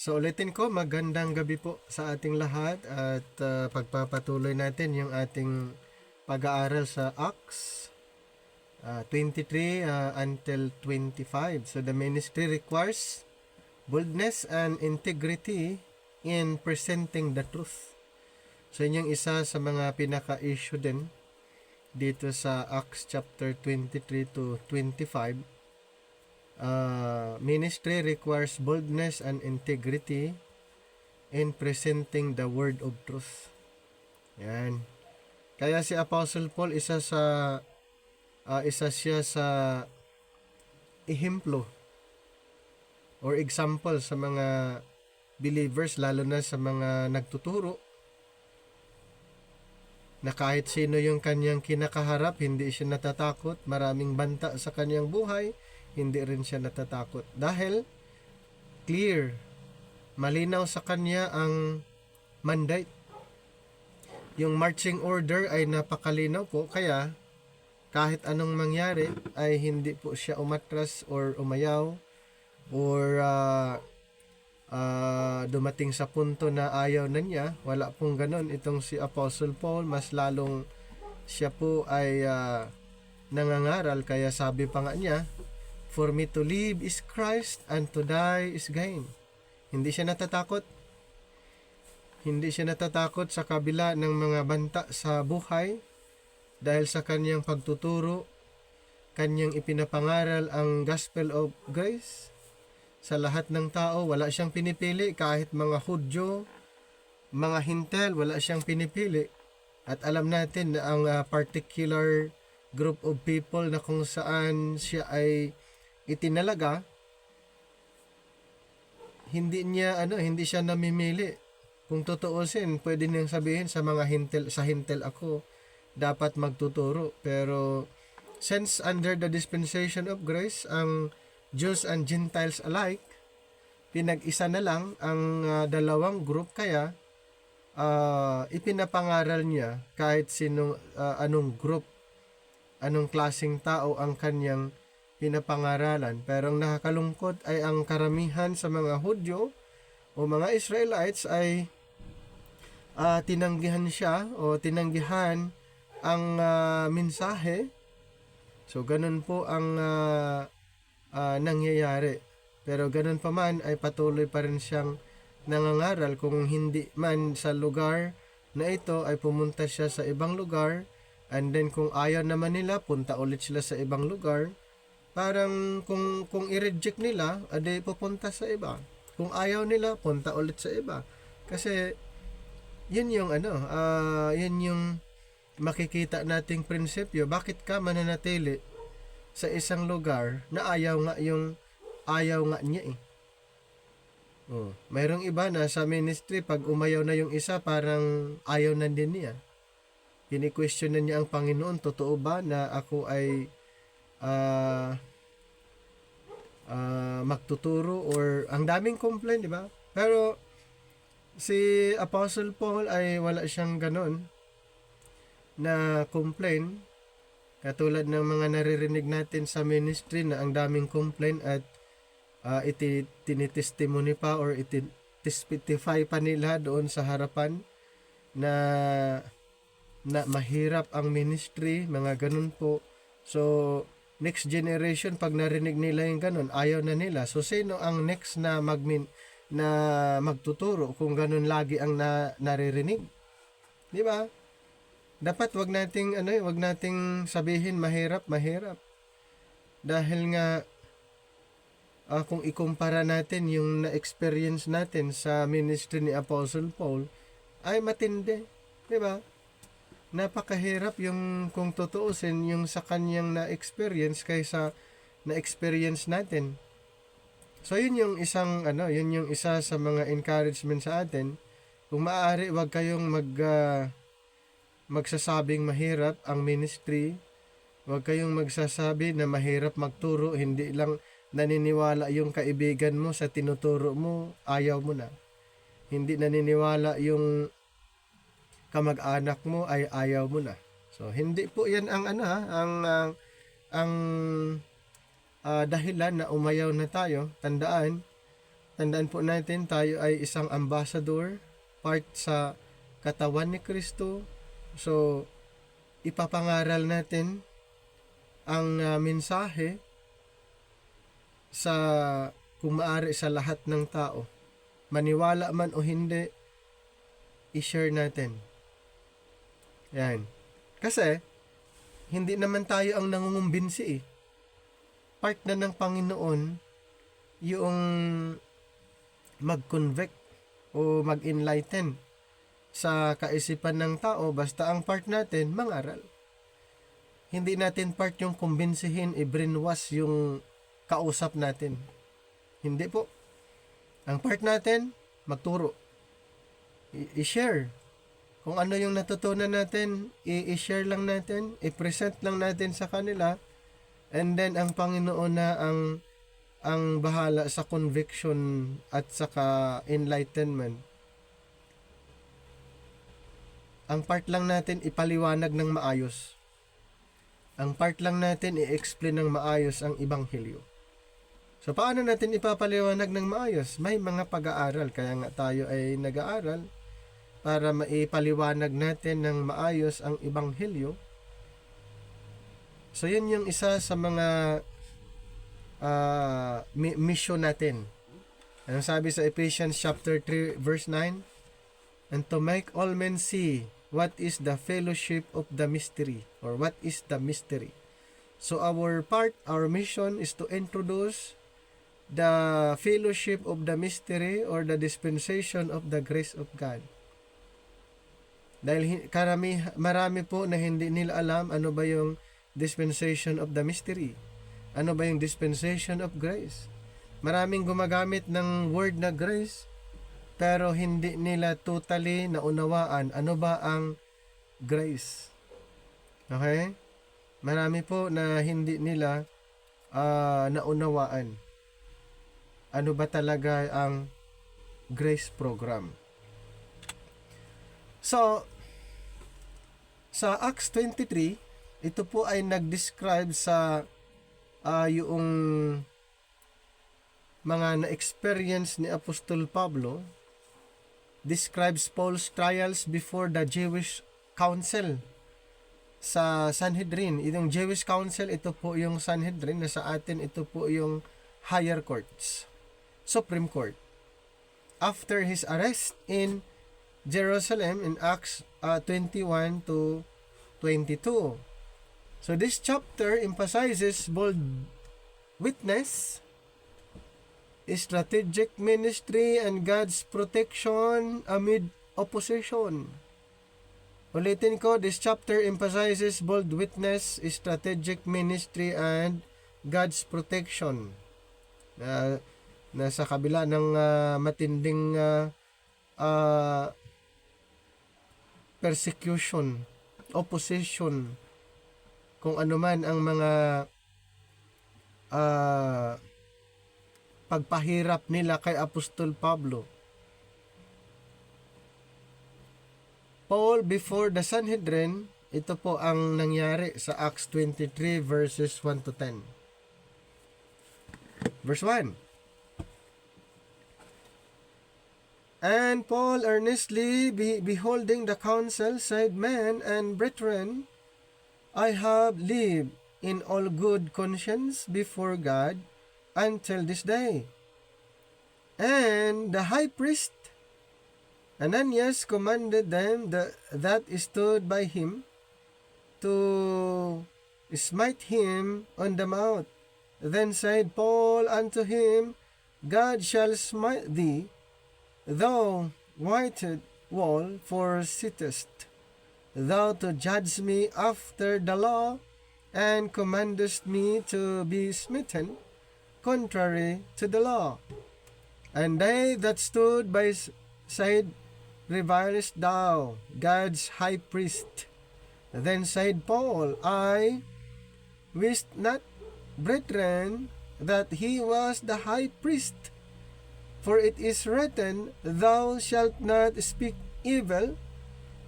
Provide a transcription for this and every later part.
So ulitin ko, magandang gabi po sa ating lahat at pagpapatuloy natin yung ating pag-aaral sa Acts 23 until 25. So the ministry requires boldness and integrity in presenting the truth. So yun yung isa sa mga pinaka-issue din dito sa Acts chapter 23 to 25. Ministry requires boldness and integrity in presenting the word of truth. Yan. Kaya si Apostle Paul isa siya sa ehemplo or example sa mga believers, lalo na sa mga nagtuturo, na kahit sino yung kanyang kinakaharap, hindi siya natatakot. Maraming banta sa kanyang buhay, hindi rin siya natatakot. Dahil clear, malinaw sa kanya ang mandate. Yung marching order ay napakalinaw po, kaya kahit anong mangyari ay hindi po siya umatras or umayaw or dumating sa punto na ayaw na niya. Wala pong ganon itong si Apostle Paul. Mas lalong siya po ay nangangaral, kaya sabi pa nga niya, "For me to live is Christ and to die is gain." Hindi siya natatakot. Hindi siya natatakot sa kabila ng mga banta sa buhay dahil sa kanyang pagtuturo, kanyang ipinapangaral ang gospel of grace sa lahat ng tao. Wala siyang pinipili, kahit mga Hudyo, mga Hintel, wala siyang pinipili. At alam natin na ang particular group of people na kung saan siya ay itinalaga, hindi siya namimili. Kung tutuusin, pwede niyang sabihin sa mga Hintel ako dapat magtuturo. Pero since under the dispensation of grace, ang Jews and Gentiles alike, pinag-isa na lang ang dalawang group, kaya ipinapangaral niya kahit sino, anong group, anong klaseng tao ang kanyang pinapangaralan. Pero ang nakakalungkot ay ang karamihan sa mga Hudyo o mga Israelites ay tinanggihan siya o tinanggihan ang mensahe. So ganun po ang nangyayari. Pero ganun pa man ay patuloy pa rin siyang nangangaral. Kung hindi man sa lugar na ito, ay pumunta siya sa ibang lugar, and then kung ayaw naman nila, punta ulit sila sa ibang lugar. Parang kung i-reject nila, ade pupunta sa iba. Kung ayaw nila, punta ulit sa iba. Kasi yun yung yun yung makikita nating prinsipyo. Bakit ka mananatili sa isang lugar na ayaw nga niya eh? Mayroong iba na sa ministry, pag umayaw na yung isa, parang ayaw na din niya. Kini-question na niya ang Panginoon, totoo ba na ako ay magtuturo, or ang daming complaint, di ba? Pero si Apostle Paul ay wala siyang ganon na complaint, katulad ng mga naririnig natin sa ministry na ang daming complaint at tinitestimony pa or ititestify pa nila doon sa harapan na mahirap ang ministry, mga ganun po. So next generation, pag narinig nila yung ganun, ayaw na nila. So sino ang next na magtuturo kung ganun lagi ang naririnig? Di ba? Dapat wag nating sabihin mahirap. Dahil nga kung ikumpara natin yung na-experience natin sa ministry ni Apostle Paul, ay matindi. Di ba? Napakahirap yung, kung tutuusin, yung sa kanyang na-experience kaysa na-experience natin. So yun yung isa sa mga encouragement sa atin. Kung maaari, wag kayong magsasabing mahirap ang ministry. Wag kayong magsasabi na mahirap magturo. Hindi lang naniniwala yung kaibigan mo sa tinuturo mo, ayaw mo na. Hindi naniniwala yung kamag-anak mo, ay ayaw mo na. So hindi po yan ang dahilan na umayaw na tayo. Tandaan, Tandaan po natin, tayo ay isang ambassador, part sa katawan ni Kristo. So, ipapangaral natin ang mensahe sa kung maaari sa lahat ng tao. Maniwala man o hindi, i-share natin. Yan. Kasi, hindi naman tayo ang nangungumbinsi eh. Part na ng Panginoon yung mag-convict o mag-enlighten sa kaisipan ng tao, basta ang part natin, mangaral. Hindi natin part yung kumbinsihin, i-brainwash yung kausap natin. Hindi po. Ang part natin, magturo. I-share. Kung ano yung natutunan natin, i-share lang natin, i-present lang natin sa kanila, and then ang Panginoon na ang bahala sa conviction at saka enlightenment. Ang part lang natin, ipaliwanag ng maayos. Ang part lang natin, i-explain ng maayos ang Ebanghelyo. So, paano natin ipapaliwanag ng maayos? May mga pag-aaral, kaya nga tayo ay nag-aaral para maipaliwanag natin ng maayos ang Ebanghelyo. So, yun yung isa sa mga mission natin. Anong sabi sa Ephesians chapter 3 verse 9? And to make all men see what is the fellowship of the mystery, or what is the mystery. So our mission is to introduce the fellowship of the mystery or the dispensation of the grace of God. Dahil marami po na hindi nila alam ano ba yung dispensation of the mystery. Ano ba yung dispensation of grace? Maraming gumagamit ng word na grace, pero hindi nila totally naunawaan ano ba ang grace. Okay? Marami po na hindi nila naunawaan ano ba talaga ang grace program. So, sa Acts 23, ito po ay nag-describe sa yung mga na-experience ni Apostol Pablo. Describes Paul's trials before the Jewish Council sa Sanhedrin. Itong Jewish Council, ito po yung Sanhedrin, na sa atin ito po yung higher courts, Supreme Court. After his arrest in Jerusalem in Acts 21 to 22. So this chapter emphasizes bold witness, strategic ministry, and God's protection amid opposition. Ulitin ko, this chapter emphasizes bold witness, strategic ministry, and God's protection. Nasa kabila ng matinding persecution, opposition, kung ano man ang mga pagpahirap nila kay Apostol Pablo. Paul before the Sanhedrin, ito po ang nangyari sa Acts 23 verses 1 to 10. Verse 1. And Paul earnestly beholding the council said, Men and brethren, I have lived in all good conscience before God until this day. And the high priest Ananias commanded them that stood by him to smite him on the mouth. Then said Paul unto him, God shall smite thee, thou whited wall, for sittest thou to judge me after the law, and commandest me to be smitten contrary to the law. And they that stood by said, Revilest thou God's high priest? Then said Paul, I wist not, brethren, that he was the high priest. For it is written, Thou shalt not speak evil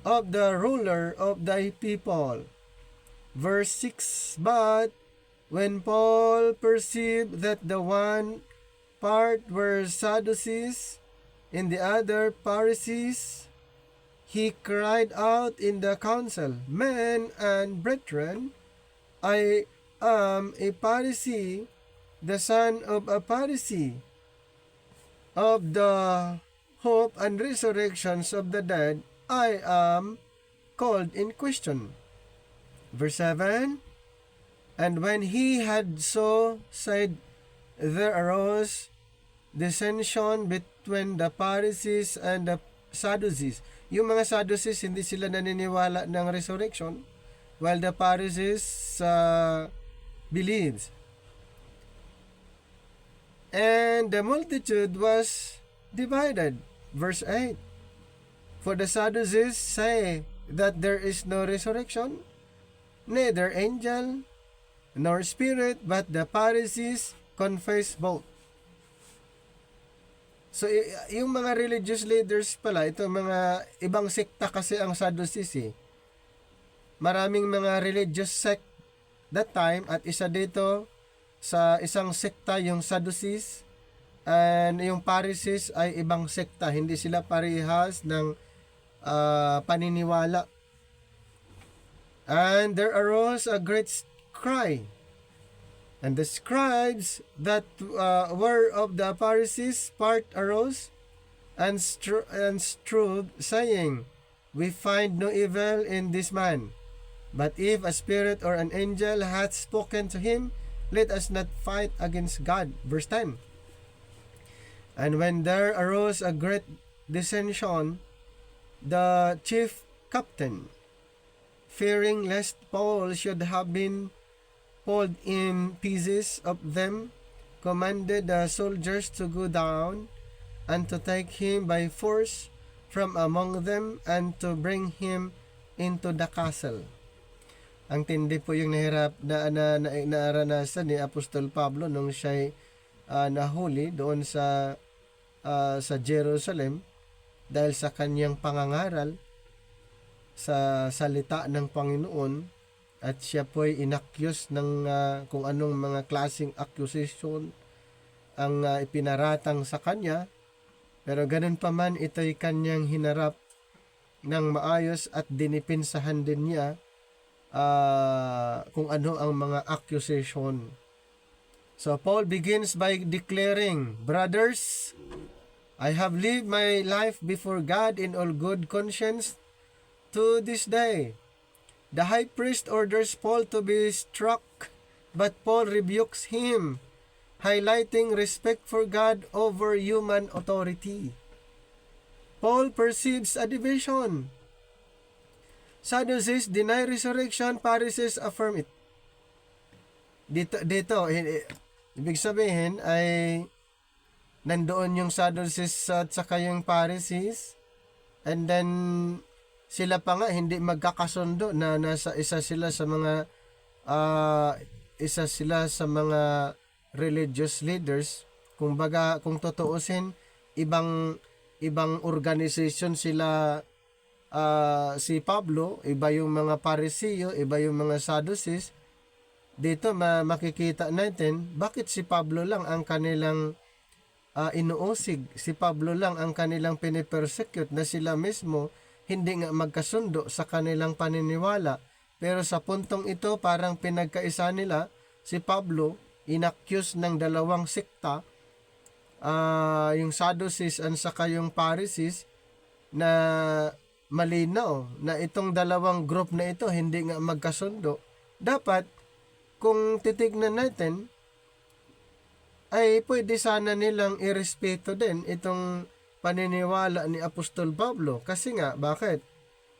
of the ruler of thy people. Verse 6, But when Paul perceived that the one part were Sadducees, in the other Pharisees. He cried out in the council, Men and brethren, I am a Pharisee, the son of a Pharisee. Of the hope and resurrections of the dead, I am called in question. Verse 7, And when he had so said, there arose dissension between the Pharisees and the Sadducees. Yung mga Sadducees, hindi sila naniniwala ng resurrection, while the Pharisees believes. And the multitude was divided. Verse 8, For the Sadducees say that there is no resurrection, neither angel nor spirit, but the Pharisees confess both. So, yung mga religious leaders pala, ito mga ibang sekta kasi ang Sadducees eh. Maraming mga religious sect that time, at isa dito sa isang sekta yung Sadducees, and yung Pharisees ay ibang sekta. Hindi sila parehas ng paniniwala. And there arose a great cry. And the scribes that were of the Pharisees part arose and strove, saying, We find no evil in this man. But if a spirit or an angel hath spoken to him, let us not fight against God. Verse 10. And when there arose a great dissension, the chief captain, fearing lest Paul should have been pulled in pieces of them, commanded the soldiers to go down and to take him by force from among them and to bring him into the castle. Ang tindi po yung naranasan ni Apostol Pablo nung siya'y nahuli doon sa Jerusalem dahil sa kanyang pangangaral sa salita ng Panginoon. At siya po'y inaccuse ng kung anong mga klaseng accusation ang ipinaratang sa kanya. Pero ganun pa man, ito'y kanyang hinarap ng maayos at dinipinsahan din niya kung ano ang mga accusation. So Paul begins by declaring, Brothers, I have lived my life before God in all good conscience to this day. The high priest orders Paul to be struck, but Paul rebukes him, highlighting respect for God over human authority. Paul perceives a division. Sadducees deny resurrection, Pharisees affirm it. Dito, ibig sabihin ay nandoon yung Sadducees at saka yung Pharisees, and then sila pa nga hindi magkakasundo na nasa isa sila sa mga religious leaders. Kumbaga, kung tutuusin, ibang organization sila. Si Pablo, iba yung mga Pariseo, iba yung mga Sadducees. Dito makikita natin bakit si Pablo lang ang kanilang inuusig, si Pablo lang ang kanilang pinipersecute, na sila mismo hindi nga magkasundo sa kanilang paniniwala. Pero sa puntong ito, parang pinagkaisa nila. Si Pablo, inaccuse ng dalawang sekta, yung Sadducees at saka yung Pharisees, na malinaw na itong dalawang group na ito hindi nga magkasundo. Dapat, kung titignan natin, ay pwede sana nilang irespeto din itong paniniwala ni Apostol Pablo. Kasi nga, bakit?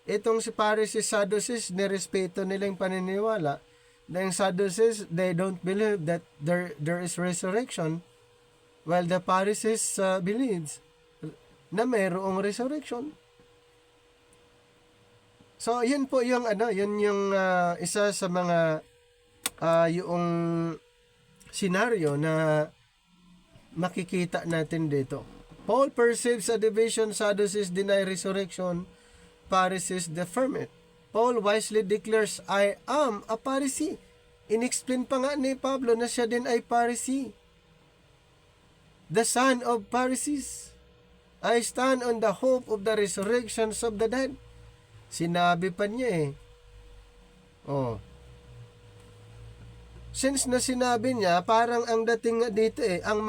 Itong si Pharisees, Sadducees, nirespeto nila yung paniniwala. The Sadducees, they don't believe that there is resurrection, while the Pharisees believes na mayroong resurrection. So, yun po yung yun yung isa sa mga yung senaryo na makikita natin dito. Paul perceives a division. Sadducees deny resurrection, Pharisees affirm it. Paul wisely declares, I am a Pharisee. Inexplain pa nga ni Pablo na siya din ay Pharisee. the son of Pharisees. I stand on the hope of the resurrections of the dead. Sinabi pa niya eh. Oh. Since na sinabi niya, parang ang dating nga dito eh, ang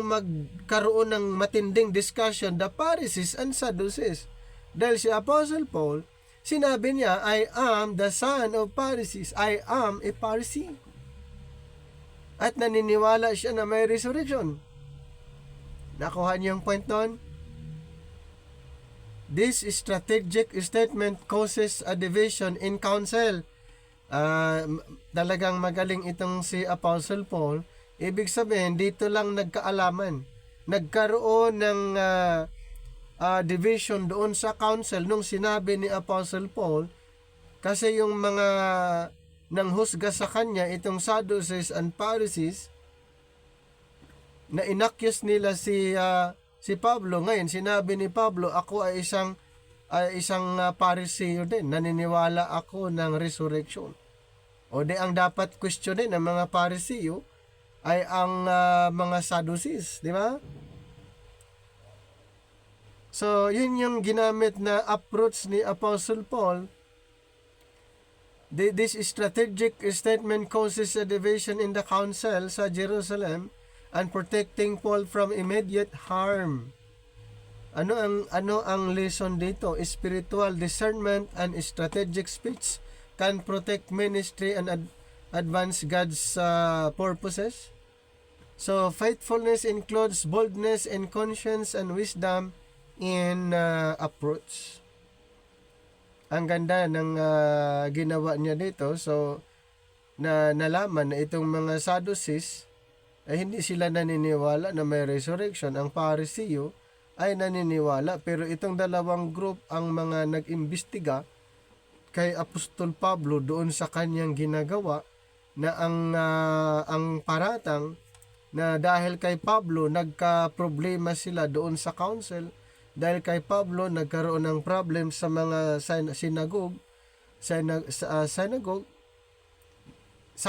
magkaroon ng matinding discussion, the Pharisees and Sadducees. Dahil si Apostle Paul, sinabi niya, I am the son of Pharisees. I am a Pharisee. At naniniwala siya na may resurrection. Nakuha niyo yung point doon? This strategic statement causes a division in council. Talagang magaling itong si Apostle Paul. Ibig sabihin, dito lang nagkaalaman. Nagkaroon ng division doon sa council nung sinabi ni Apostle Paul, kasi yung mga nanghusga sa kanya, itong Sadducees and Pharisees, na inakyos nila si Pablo. Ngayon, sinabi ni Pablo, ako ay isang Pharisee din. Naniniwala ako ng resurrection. O di ang dapat questionin ng mga Pharisee ay ang mga Sadducees, di ba? So, yun yung ginamit na approach ni Apostle Paul. This strategic statement causes a division in the council sa Jerusalem and protecting Paul from immediate harm. Ano ang lesson dito? Spiritual discernment and strategic speech can protect ministry and advance God's purposes. So, faithfulness includes boldness in conscience and wisdom in approach. Ang ganda ng ginawa niya dito. So, nalaman na itong mga Sadducees ay hindi sila naniniwala na may resurrection. Ang Pariseo ay naniniwala. Pero itong dalawang group ang mga nag-imbestiga kay Apostol Pablo doon sa kanyang ginagawa, na ang paratang na dahil kay Pablo nagka-problema sila doon sa council, dahil kay Pablo nagkaroon ng problem sa mga synagogue, sa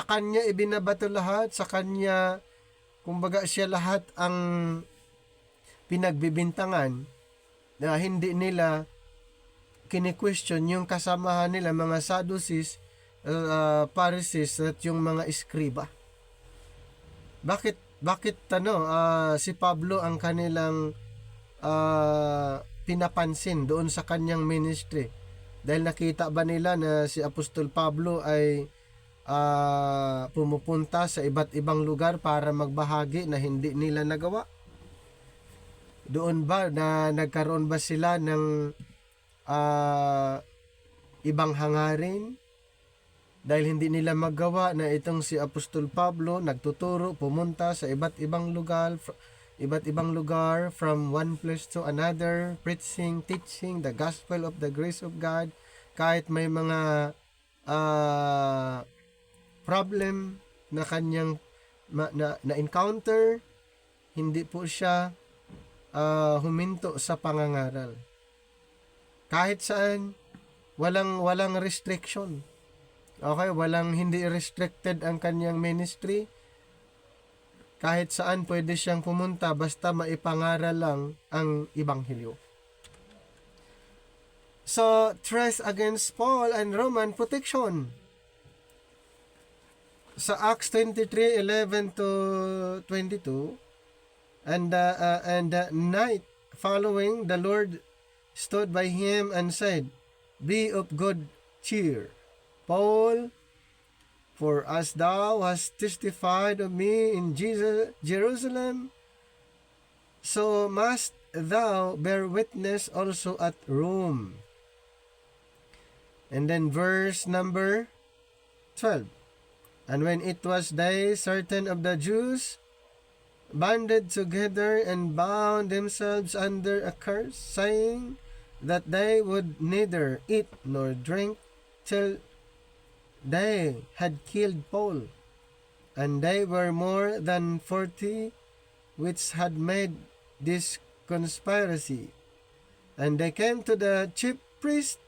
kanya ibinabato lahat, sa kanya kumbaga siya lahat ang pinagbibintangan, na hindi nila kini-question yung kasamahan nila, mga Sadducees, Pharisees at yung mga iskriba. Bakit si Pablo ang kanilang pinapansin doon sa kanyang ministry? Dahil nakita ba nila na si Apostol Pablo ay pumupunta sa iba't ibang lugar para magbahagi na hindi nila nagawa? Doon ba na nagkaroon ba sila ng ibang hangarin? Dahil hindi nila magawa na itong si Apostol Pablo nagtuturo, pumunta sa iba't ibang lugar from one place to another, preaching, teaching the gospel of the grace of God. Kahit may mga problem na kanyang na-encounter, hindi po siya huminto sa pangangaral. Kahit saan, walang restriction. Okay, hindi restricted ang kanyang ministry. Kahit saan pwede siyang pumunta basta maipangaral lang ang ebanghelyo. So, threats against Paul and Roman protection. Sa Acts 23:11 to 22, and the night following, the Lord stood by him and said, "Be of good cheer, Paul, for as thou hast testified of me in Jerusalem, so must thou bear witness also at Rome." And then verse number 12. And when it was day, certain of the Jews banded together and bound themselves under a curse, saying that they would neither eat nor drink till they had killed Paul. And they were more than 40 which had made this conspiracy. And they came to the chief priests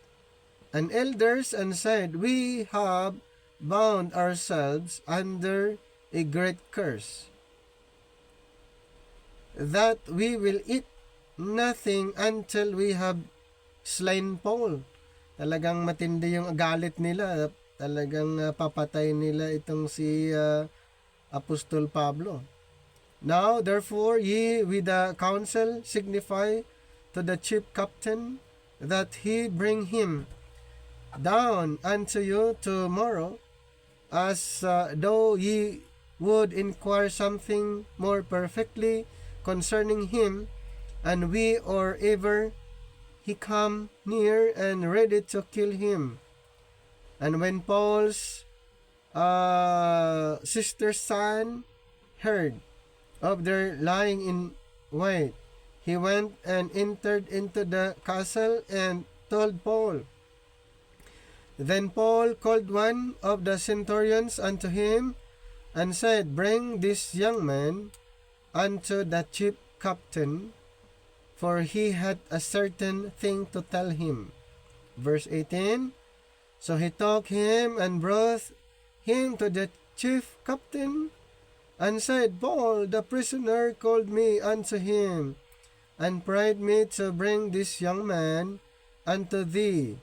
and elders and said, "We have bound ourselves under a great curse." that we will eat nothing until we have slain Paul. Talagang matindi yung galit nila. Talagang papatay nila itong si Apostol Pablo. Now, therefore, ye with the council signify to the chief captain that he bring him down unto you tomorrow, as though ye would inquire something more perfectly concerning him, and we or ever he come near and ready to kill him. And when Paul's sister's son heard of their lying in wait, he went and entered into the castle and told Paul. Then Paul called one of the centurions unto him, and said, Bring this young man unto the chief captain, for he had a certain thing to tell him. Verse 18, so he took him and brought him to the chief captain, and said, Paul, the prisoner, called me unto him, and prayed me to bring this young man unto thee,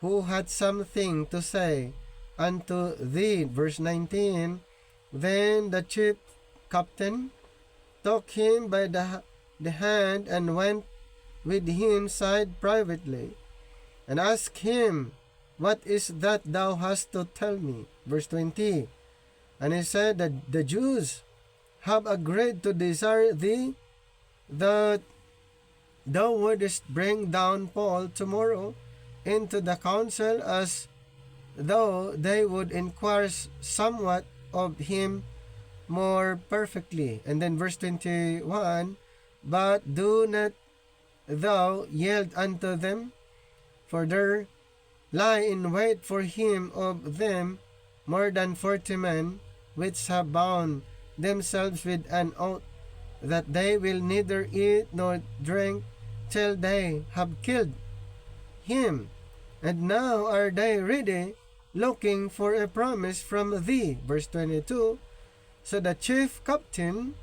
who had something to say unto thee. Verse 19, then the chief captain took him by the hand and went with him side privately, and asked him, What is that thou hast to tell me? Verse 20, and he said that the Jews have agreed to desire thee that thou wouldest bring down Paul tomorrow into the council, as though they would inquire somewhat of him more perfectly. And then verse 21, but do not thou yield unto them, for there lie in wait for him of them more than 40 men, which have bound themselves with an oath, that they will neither eat nor drink till they have killed him. And now are they ready, looking for a promise from thee. Verse 22, so the chief captain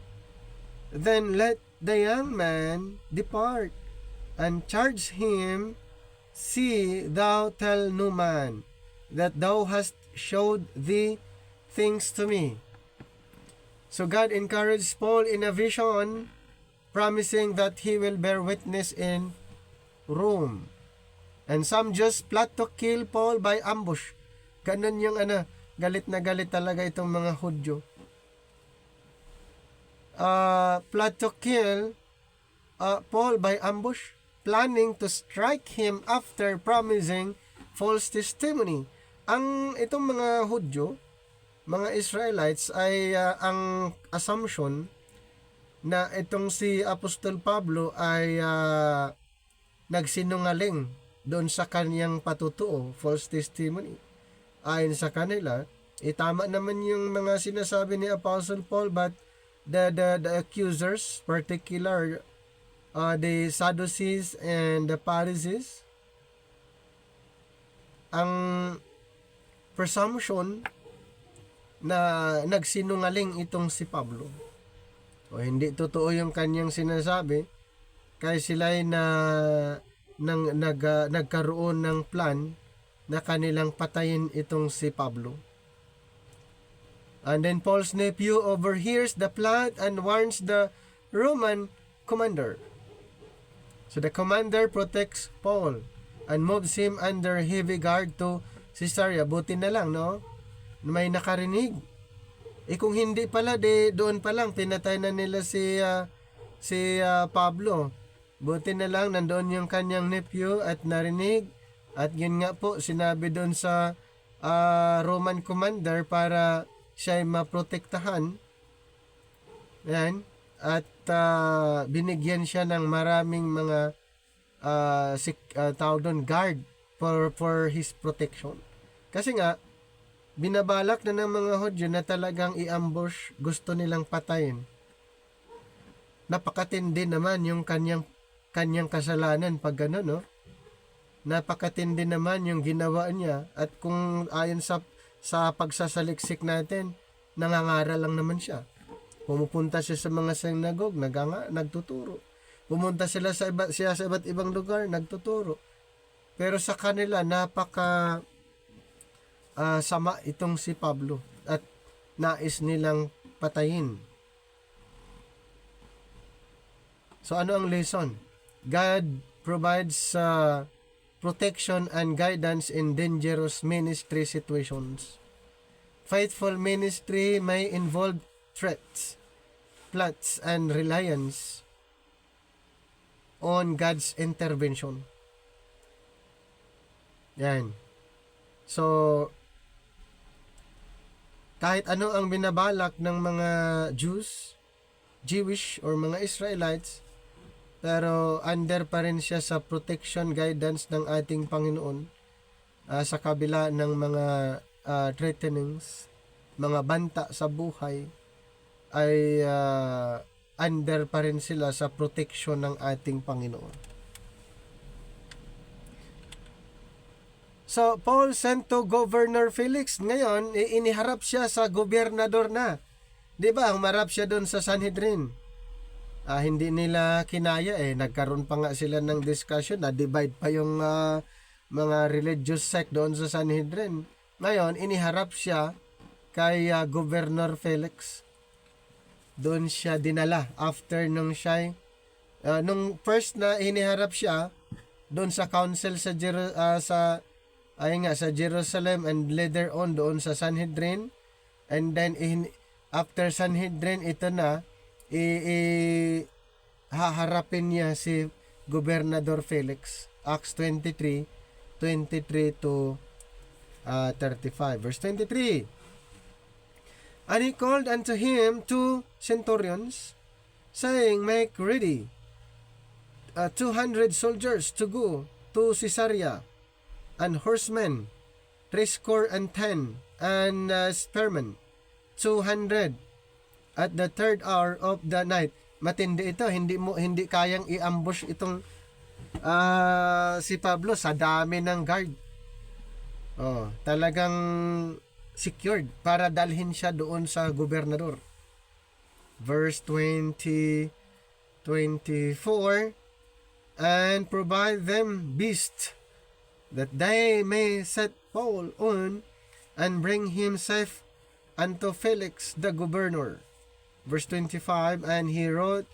then let the young man depart, and charged him, See thou tell no man that thou hast showed thee things to me. So God encouraged Paul in a vision, promising that he will bear witness in Rome. And some just plot to kill Paul by ambush. Ganun yung galit na galit talaga itong mga Hudyo. Plot to kill Paul by ambush, planning to strike him after promising false testimony. Itong mga Hudyo, mga Israelites, ay ang assumption na itong si Apostol Pablo ay nagsinungaling doon sa kanyang patutuo, false testimony. Ayon sa kanila, tama naman yung mga sinasabi ni Apostle Paul, but the accusers, particular the Sadducees and the Pharisees, ang presumption na nagsinungaling itong si Pablo, o hindi totoo yung kanyang sinasabi, kaya sila ay nagkaroon ng plan na kanilang patayin itong si Pablo. And then Paul's nephew overhears the plot and warns the Roman commander. So the commander protects Paul and moves him under heavy guard to Caesarea. Buti na lang, no? May nakarinig. Kung hindi pala, doon pa lang pinatay na nila si Pablo. Buti na lang nandoon yung kanyang nephew at narinig. At yun nga po, sinabi doon sa Roman commander para siya ay maprotektahan. Yan. At binigyan siya ng maraming mga tawag doon, guard for his protection. Kasi nga, binabalak na ng mga Hudyo na talagang i-ambush, gusto nilang patayin. Napakatindi naman yung kanyang kasalanan pag gano'n, no? Napakatindi naman yung ginawa niya, at kung ayon sa pagsasaliksik natin, nangangaral lang naman siya. Pumupunta siya sa mga sinagog, nagtuturo. Pumunta siya sa iba't ibang lugar, nagtuturo. Pero sa kanila, napaka sama itong si Pablo at nais nilang patayin. So ano ang lesson? God provides protection and guidance in dangerous ministry situations. Faithful ministry may involve threats, plots, and reliance on God's intervention. Yan. So, kahit ano ang binabalak ng mga Jewish or mga Israelites, pero under pa rin siya sa protection guidance ng ating Panginoon sa kabila ng mga threatenings, mga banta sa buhay, ay under pa rin sila sa protection ng ating Panginoon. So, Paul sent to Governor Felix. Ngayon, iniharap siya sa gobernador na. Di ba? Humarap siya doon sa Sanhedrin. Hindi nila kinaya Nagkaroon pa nga sila ng discussion. Na-divide pa yung mga religious sect doon sa Sanhedrin. Ngayon, iniharap siya kay Governor Felix. Doon siya dinala after nung nung first na iniharap siya doon sa council sa Jerusalem, and later on doon sa Sanhedrin, and then after Sanhedrin ito na haharapin niya si Gobernador Felix. Acts 23 to 35. Verse 23. And he called unto him 2 centurions, saying, Make ready 200 soldiers to go to Caesarea, and horsemen 70, and spearmen 200 at the third hour of the night. Matindi ito, hindi kayang i-ambush itong si Pablo sa dami ng guard. Talagang secured para dalhin siya doon sa gobernador. Verse 24, and provide them beasts, that they may set Paul on, and bring him safe unto Felix the governor. Verse 25, and he wrote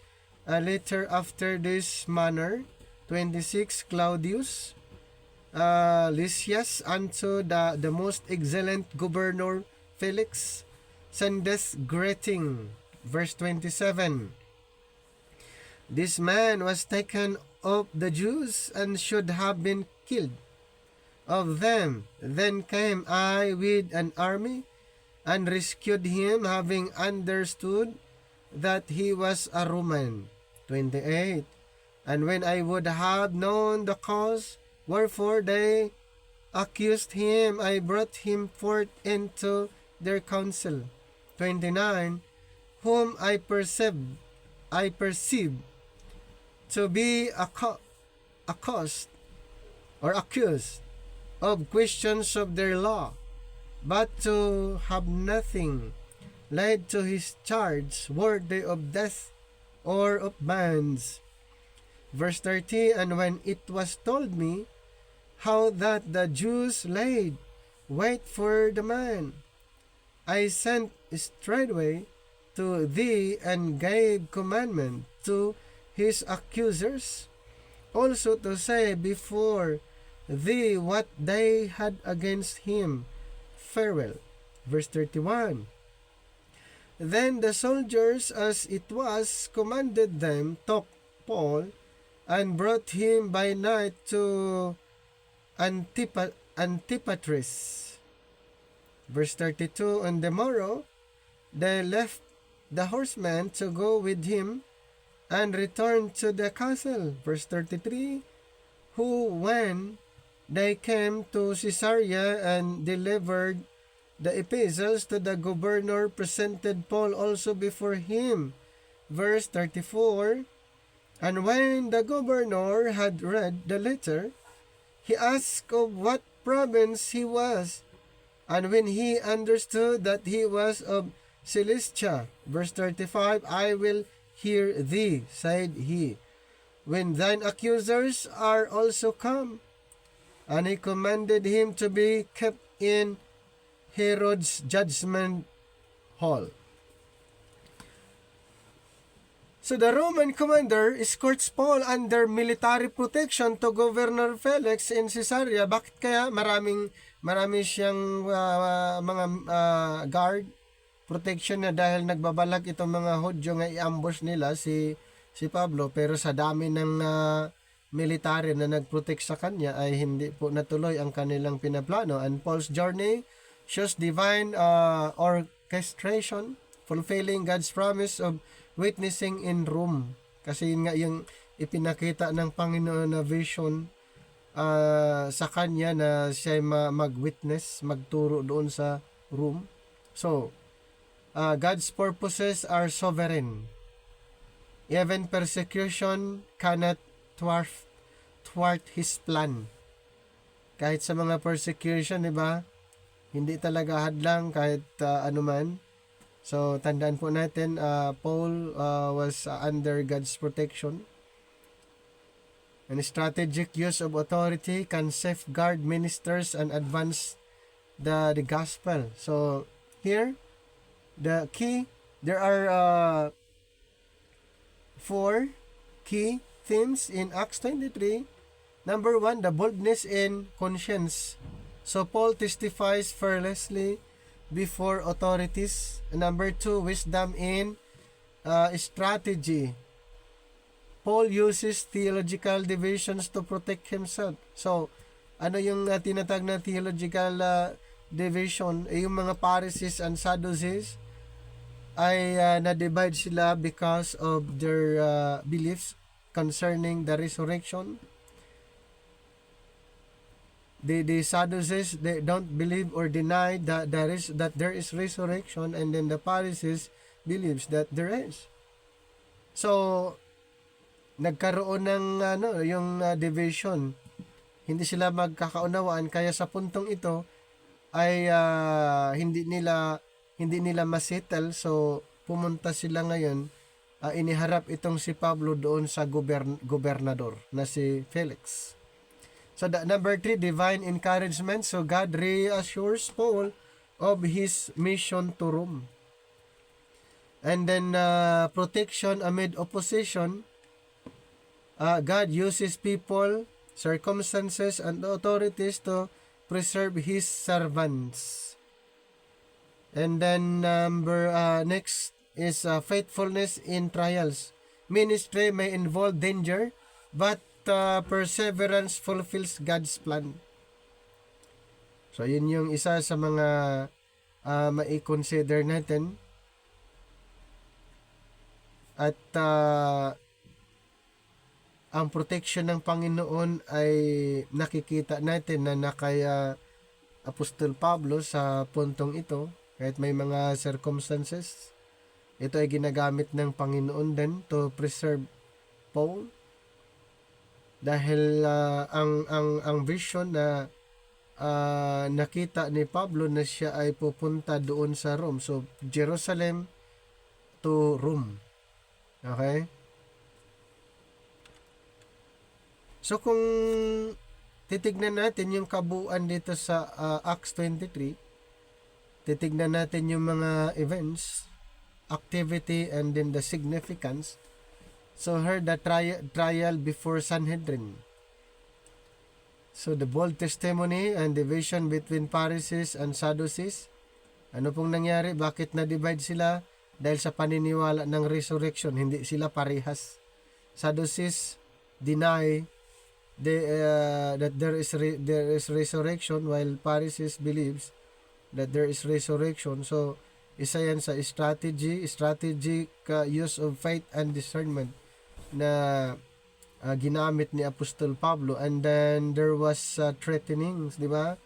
a letter after this manner. 26, Claudius Lysias unto the most excellent governor Felix sendeth greeting. Verse 27, this man was taken of the Jews, and should have been killed of them. Then came I with an army, and rescued him, having understood that he was a Roman. 28, and when I would have known the cause wherefore they accused him, I brought him forth into their council. 29, whom I perceive to be accused of questions of their law, but to have nothing laid to his charge worthy of death or of bands. Verse 30, and when it was told me how that the Jews laid wait for the man, I sent straightway to thee, and gave commandment to his accusers also to say before thee what they had against him. Farewell. Verse 31, then the soldiers, as it was commanded them, took Paul, and brought him by night to Antipatris. Verse 32, on the morrow they left the horsemen to go with him, and returned to the castle. Verse 33, who when they came to Caesarea and delivered the epistles to the governor, presented Paul also before him. Verse 34, and when the governor had read the letter, he asked of what province he was, and when he understood that he was of Cilicia. Verse 35, I will hear thee, said he, when thine accusers are also come. And he commanded him to be kept in Herod's judgment hall. So the Roman commander escorts Paul under military protection to Governor Felix in Caesarea. Bakit kaya? Marami siyang mga guard protection na dahil nagbabalak itong mga Hudyo nga i-ambush nila si Pablo, pero sa dami ng military na nagprotect sa kanya ay hindi po natuloy ang kanilang pinaplano. And Paul's journey shows divine orchestration, fulfilling God's promise of witnessing in Rome. Kasi yun nga yung ipinakita ng Panginoon na vision sa kanya na siya mag-witness, magturo doon sa Rome. So, God's purposes are sovereign. Even persecution cannot thwart His plan. Kahit sa mga persecution, di ba? Hindi talaga hadlang kahit anuman. So, tandaan po natin, Paul was under God's protection. And strategic use of authority can safeguard ministers and advance the gospel. So, here, the key, there are 4 key themes in Acts 23. Number 1, the boldness in conscience. So, Paul testifies fearlessly before authorities. Number 2, wisdom in strategy. Paul uses theological divisions to protect himself. So, ano yung tinatag na theological division? Yung mga Pharisees and Sadducees ay na-divide sila because of their beliefs concerning the resurrection. The Sadducees, they don't believe or deny that there is resurrection, and then the Pharisees believes that there is. So, nagkaroon ng yung division. Hindi sila magkakaunawaan, kaya sa puntong ito ay hindi nila masettle. So, pumunta sila ngayon, iniharap itong si Pablo doon sa gobernador na si Felix. So, number 3, divine encouragement. So, God reassures Paul of his mission to Rome. And then, protection amid opposition. God uses people, circumstances, and authorities to preserve His servants. And then, next is faithfulness in trials. Ministry may involve danger, but perseverance fulfills God's plan. So, yun yung isa sa mga mai-consider natin. At ang protection ng Panginoon ay nakikita natin na kaya Apostol Pablo sa puntong ito, kahit may mga circumstances, ito ay ginagamit ng Panginoon din to preserve Paul. Dahil ang vision na nakita ni Pablo na siya ay pupunta doon sa Rome. So, Jerusalem to Rome. Okay? So, kung titignan natin yung kabuuan dito sa Acts 23, titignan natin yung mga events, activity, and then the significance. So, heard the trial before Sanhedrin. So, the bold testimony and division between Pharisees and Sadducees. Ano pong nangyari? Bakit na-divide sila? Dahil sa paniniwala ng resurrection, hindi sila parehas. Sadducees deny that there is resurrection, while Pharisees believes that there is resurrection. So, isa yan sa strategic use of faith and discernment na ginamit ni Apostol Pablo. And then there was threatenings, di ba,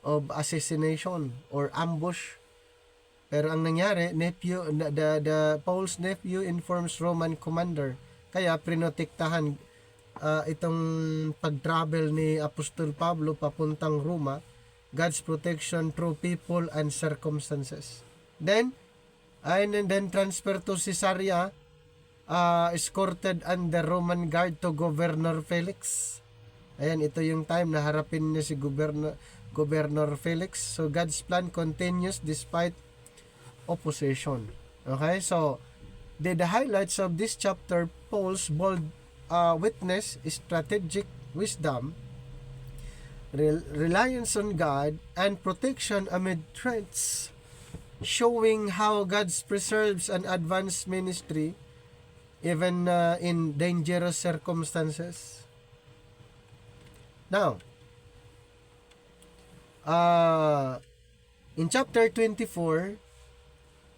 of assassination or ambush. Pero ang nangyari, Paul's nephew informs Roman commander, kaya prinotektahan itong pag-travel ni Apostol Pablo papuntang Roma, God's protection through people and circumstances. Then, and then transfer to Caesarea, escorted under Roman guard to Governor Felix. Ayan, ito yung time na harapin niya si Governor Felix. So God's plan continues despite opposition. Okay, so the highlights of this chapter: Paul's bold witness, strategic wisdom, reliance on God, and protection amid threats, showing how God preserves and advances ministry even in dangerous circumstances. Now, in chapter 24,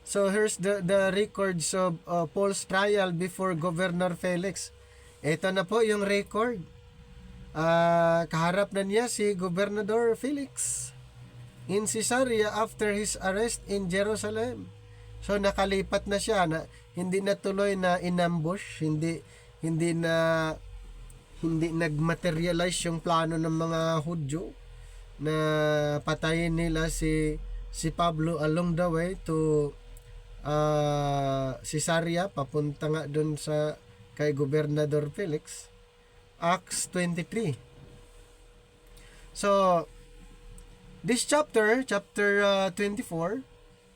so here's the records of Paul's trial before Governor Felix. Ito na po yung record. Kaharap na niya si Gobernador Felix in Caesarea after his arrest in Jerusalem. So nakalipat na siya, na hindi na tuloy na inambush, hindi nagmaterialize yung plano ng mga Hudyo na patayin nila si Pablo along the way to Caesarea, papunta nga doon sa kay Gobernador Felix. Acts 23. So this chapter 24,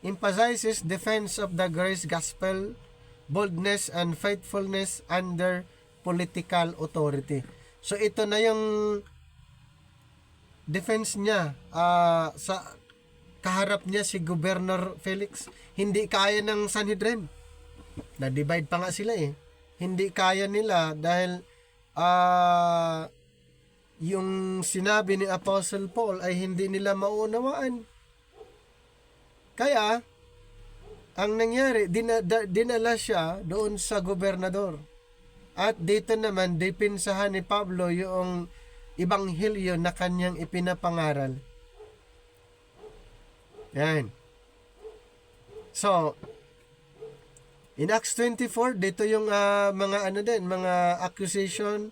emphasizes defense of the grace gospel, boldness and faithfulness under political authority. So ito na yung defense niya sa kaharap niya si Governor Felix. Hindi kaya ng Sanhedrin. Na-divide pa nga sila eh. Hindi kaya nila dahil yung sinabi ni Apostle Paul ay hindi nila maunawaan. Kaya, ang nangyari, dinala siya doon sa gobernador. At dito naman, dipinsahan ni Pablo yung ibanghilyo na kanyang ipinapangaral. Yan. So, in Acts 24, dito yung mga accusation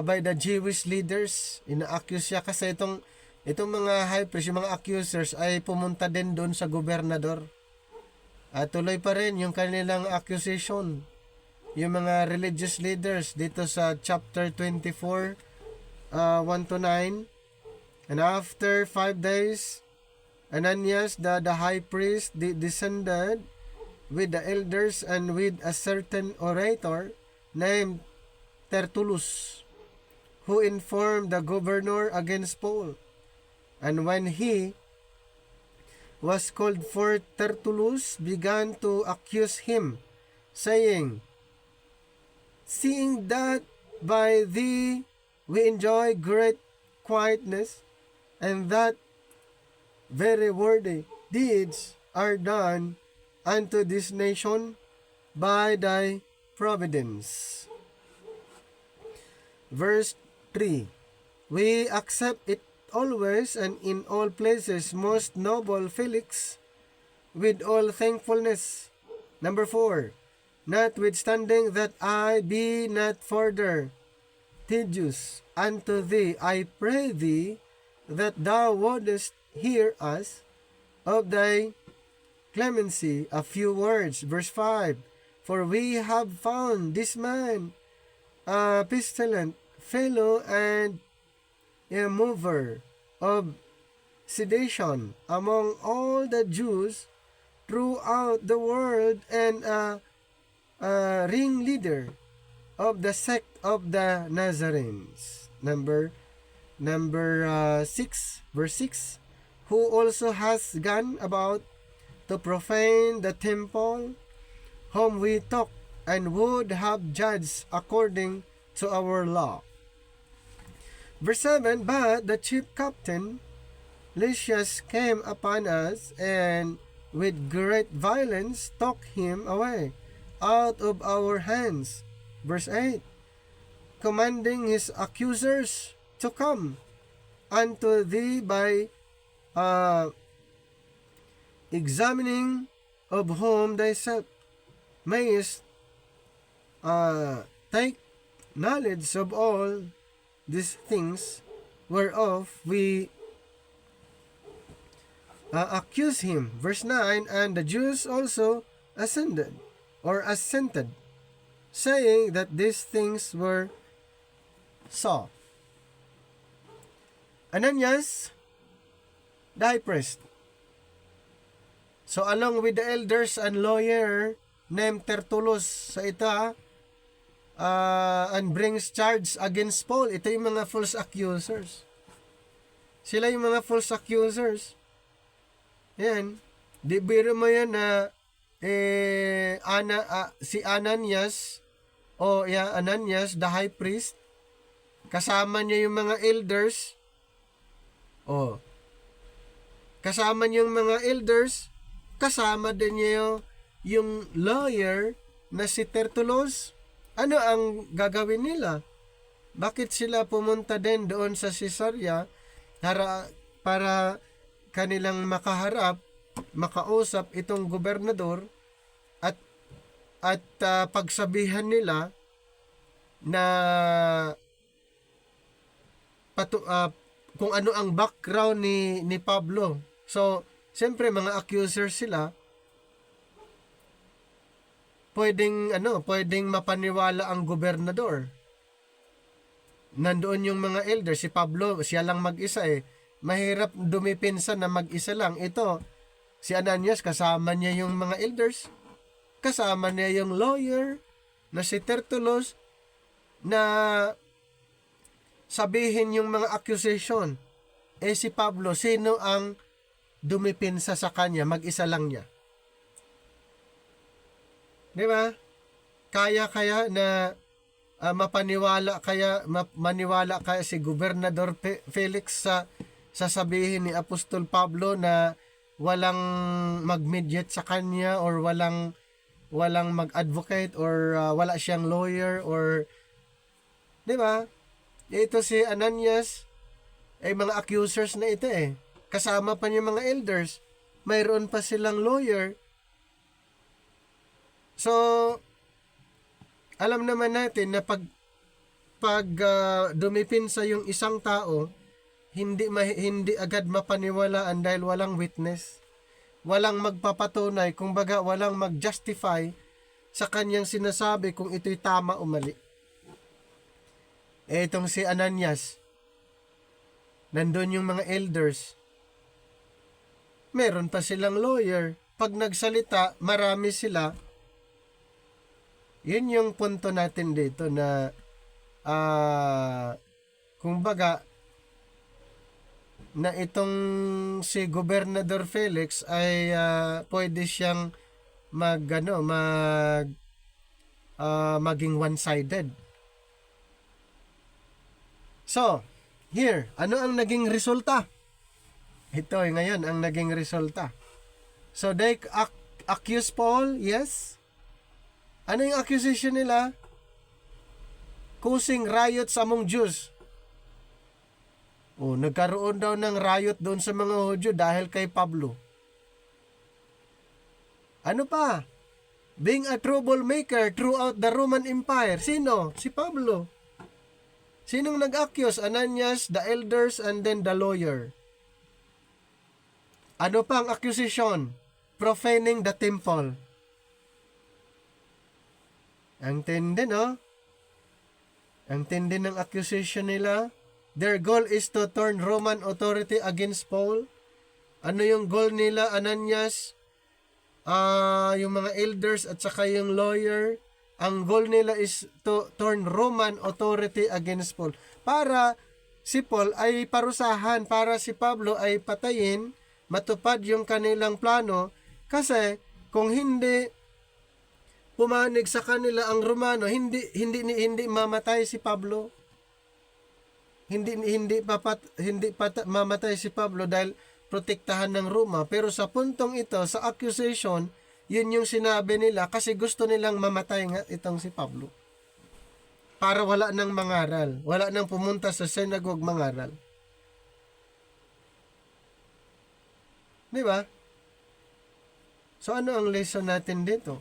by the Jewish leaders. Ina-accuse siya kasi itong mga high priest, yung mga accusers ay pumunta din doon sa gobernador. At tuloy pa rin yung kanilang accusation. Yung mga religious leaders dito sa chapter 24, 1-9. And after 5 days, Ananias, the high priest, descended with the elders and with a certain orator named Tertullus, who informed the governor against Paul. And when he was called for, Tertullus began to accuse him, saying, "Seeing that by thee we enjoy great quietness, and that very worthy deeds are done unto this nation by thy providence." Verse 3, "We accept it always and in all places, most noble Felix, with all thankfulness." Number 4, "Notwithstanding that I be not further tedious unto thee, I pray thee that thou wouldest hear us of thy clemency." A few words. Verse 5, "For we have found this man a pestilent fellow and a mover of sedition among all the Jews throughout the world, and a ringleader of the sect of the Nazarenes." Number 6, verse 6, "Who also has gone about to profane the temple, whom we took and would have judged according to our law." Verse 7, "But the chief captain Lysias came upon us, and with great violence took him away out of our hands." Verse 8, "Commanding his accusers to come unto thee by examining of whom thyself mayest take knowledge of all these things whereof we accused him. Verse 9, and the Jews also assented, saying that these things were so. Ananias, the high priest. So along with the elders and lawyer named Tertullus sa ito and brings charge against Paul. Ito yung mga false accusers. Sila yung mga false accusers. Yan. Di biro mo yan na si Ananias Ananias, the high priest, kasama niya yung mga elders. Kasama niya yung mga elders, kasama din niya yung lawyer na si Tertullus. Ano ang gagawin nila? Bakit sila pumunta din doon sa Caesarea para kanilang makausap itong gobernador at pagsabihan nila na kung ano ang background ni Pablo. So, siyempre mga accusers sila. Pwedeng mapaniwala ang gobernador. Nandoon yung mga elders, si Pablo, siya lang mag-isa Mahirap dumipinsa na mag-isa lang. Ito, si Ananias, kasama niya yung mga elders, kasama niya yung lawyer na si Tertullus, na sabihin yung mga accusation. Si Pablo, sino ang dumipinsa sa kanya? Mag-isa lang niya. Di ba? Kaya na maniwala kaya si Gobernador Felix sa sasabihin ni Apostol Pablo na walang mag-mediate sa kanya or walang mag-advocate or wala siyang lawyer or di ba? Ito si Ananias ay mga accusers na ito Kasama pa niya mga elders. Mayroon pa silang lawyer. So, alam naman natin na pag dumipinsa yung isang tao, hindi agad mapaniwalaan dahil walang witness. Walang magpapatunay, kumbaga walang mag-justify sa kanyang sinasabi kung ito'y tama o mali. Itong si Ananias, nandun yung mga elders, meron pa silang lawyer. Pag nagsalita, marami sila. Yun yung punto natin dito na kumbaga na itong si Gobernador Felix ay pwede siyang maging one-sided. So, here, ano ang naging resulta? Ito ngayon ang naging resulta. So, they accuse Paul, yes. Ano yung accusation nila? Causing riots among Jews. Nagkaroon daw ng riot doon sa mga Hudyo dahil kay Pablo. Ano pa? Being a troublemaker throughout the Roman Empire. Sino? Si Pablo. Sinong nag-accuse? Ananias, the elders, and then the lawyer. Ano pa ang accusation? Profaning the temple. Ang tindi, no? Ang tindi ng accusation nila. Their goal is to turn Roman authority against Paul. Ano yung goal nila, Ananias? Yung mga elders at saka yung lawyer. Ang goal nila is to turn Roman authority against Paul. Para si Paul ay parusahan, para si Pablo ay patayin, matupad yung kanilang plano. Kasi kung hindi pumanig sa kanila ang Romano, hindi mamatay si Pablo. Hindi mamatay si Pablo dahil protektahan ng Roma. Pero sa puntong ito, sa accusation, yun yung sinabi nila kasi gusto nilang mamatay nga itong si Pablo. Para wala nang mangaral. Wala nang pumunta sa synagogue mangaral. Di ba? So ano ang lesson natin dito?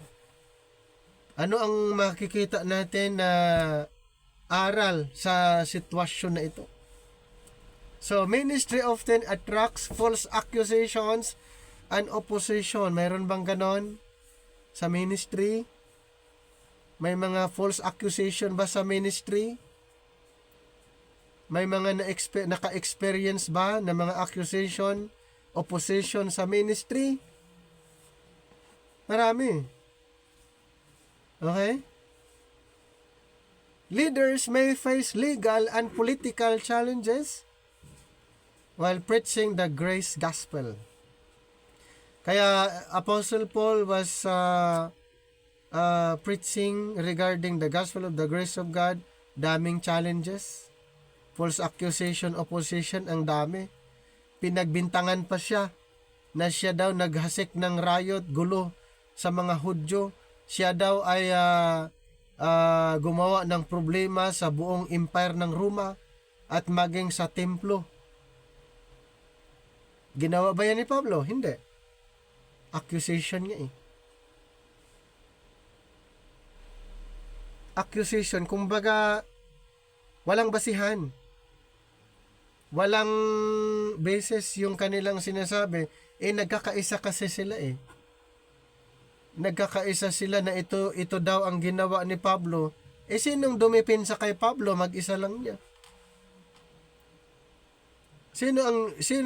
Ano ang makikita natin na aral sa sitwasyon na ito? So, ministry often attracts false accusations and opposition. Mayroon bang ganon sa ministry? May mga false accusation ba sa ministry? May mga naka-experience ba ng mga accusation, opposition sa ministry? Marami. Okay? Leaders may face legal and political challenges while preaching the grace gospel. Kaya Apostle Paul was preaching regarding the gospel of the grace of God. Daming challenges. False accusation, opposition, ang dami. Pinagbintangan pa siya na siya daw naghasik ng riot, gulo sa mga Hudyo. Siya daw ay gumawa ng problema sa buong empire ng Roma at maging sa templo. Ginawa ba yan ni Pablo? Hindi. Accusation niya eh. Accusation, kumbaga walang basihan. Walang basis yung kanilang sinasabi. Nagkakaisa kasi sila eh. Nagkakaisa sila na ito daw ang ginawa ni Pablo. Sinong dumipinsa kay Pablo? Mag-isa lang niya. Sino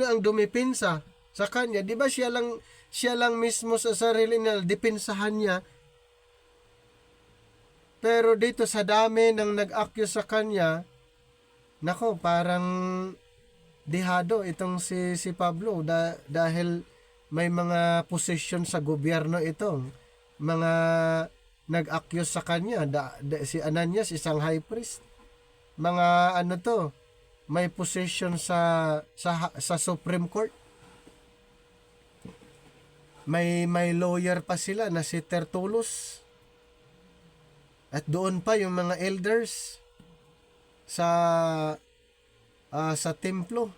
ang dumipinsa sa kanya? Di ba siya lang mismo sa sarili niya dipinsahan niya? Pero dito sa dami ng nag-accuse sa kanya, nako, parang dihado itong si Pablo dahil may mga posisyon sa gobyerno itong mga nag-accuse sa kanya. Si Ananias, isang high priest. Mga may position sa Supreme Court. May lawyer pa sila na si Tertullus. At doon pa yung mga elders sa templo.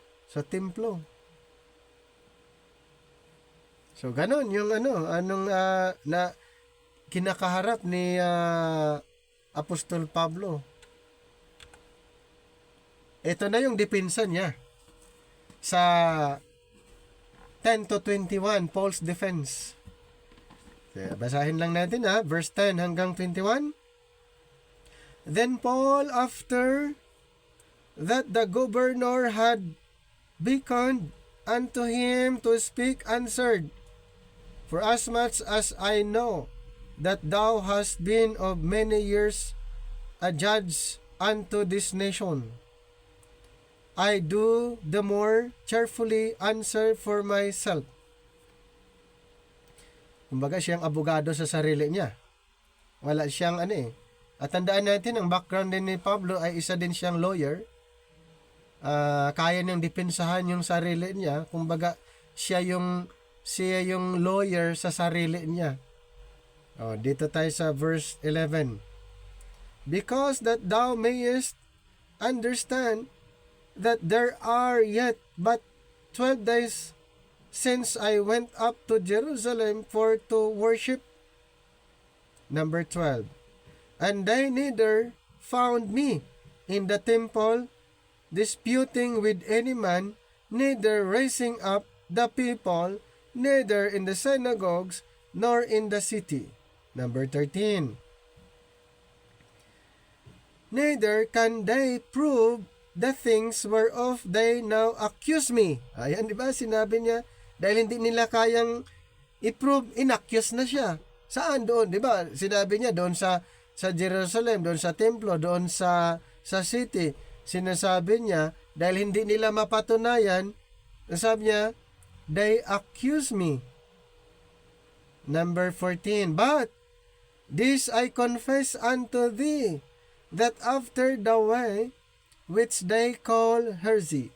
So ganon yung na kinakaharap ni Apostol Pablo. Ito na yung depensa niya sa 10 to 21, Paul's defense. Basahin lang natin verse 10 hanggang 21. Then Paul, after that the governor had beckoned unto him to speak, answered, For as much as I know that thou hast been of many years a judge unto this nation, I do the more cheerfully answer for myself. Kumbaga siyang abogado sa sarili niya. Wala siyang At tandaan natin, ang background din ni Pablo ay isa din siyang lawyer. Kaya niyang depensahan yung sarili niya. Kumbaga siya yung lawyer sa sarili niya. Dito tayo sa verse 11. Because that thou mayest understand that there are yet but 12 days since I went up to Jerusalem for to worship. Number 12. And they neither found me in the temple disputing with any man, neither raising up the people, neither in the synagogues, nor in the city. Number 13. Neither can they prove the things whereof they now accuse me. Ayan, di ba? Sinabi niya, dahil hindi nila kayang i-prove, inaccuse na siya. Saan doon? Di ba? Sinabi niya doon sa Jerusalem, doon sa templo, doon sa city. Sinasabi niya, dahil hindi nila mapatunayan, sabi niya, they accuse me. Number 14. But this I confess unto thee, that after the way which they call heresy,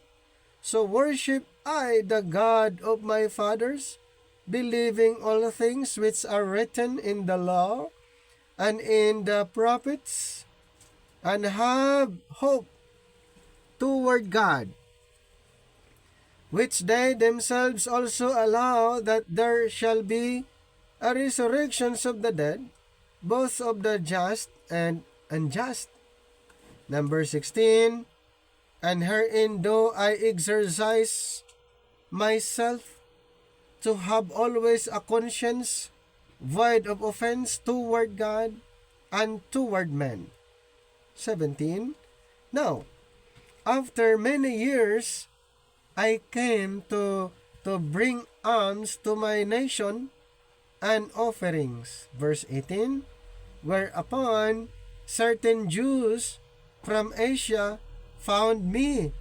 so worship I the God of my fathers, believing all things which are written in the law and in the prophets, and have hope toward God, which they themselves also allow that there shall be a resurrection of the dead, both of the just and unjust. Number 16. And herein do I exercise myself to have always a conscience void of offense toward God and toward men. 17. Now, after many years, I came to bring alms to my nation and offerings. Verse 18. Whereupon certain Jews from Asia found me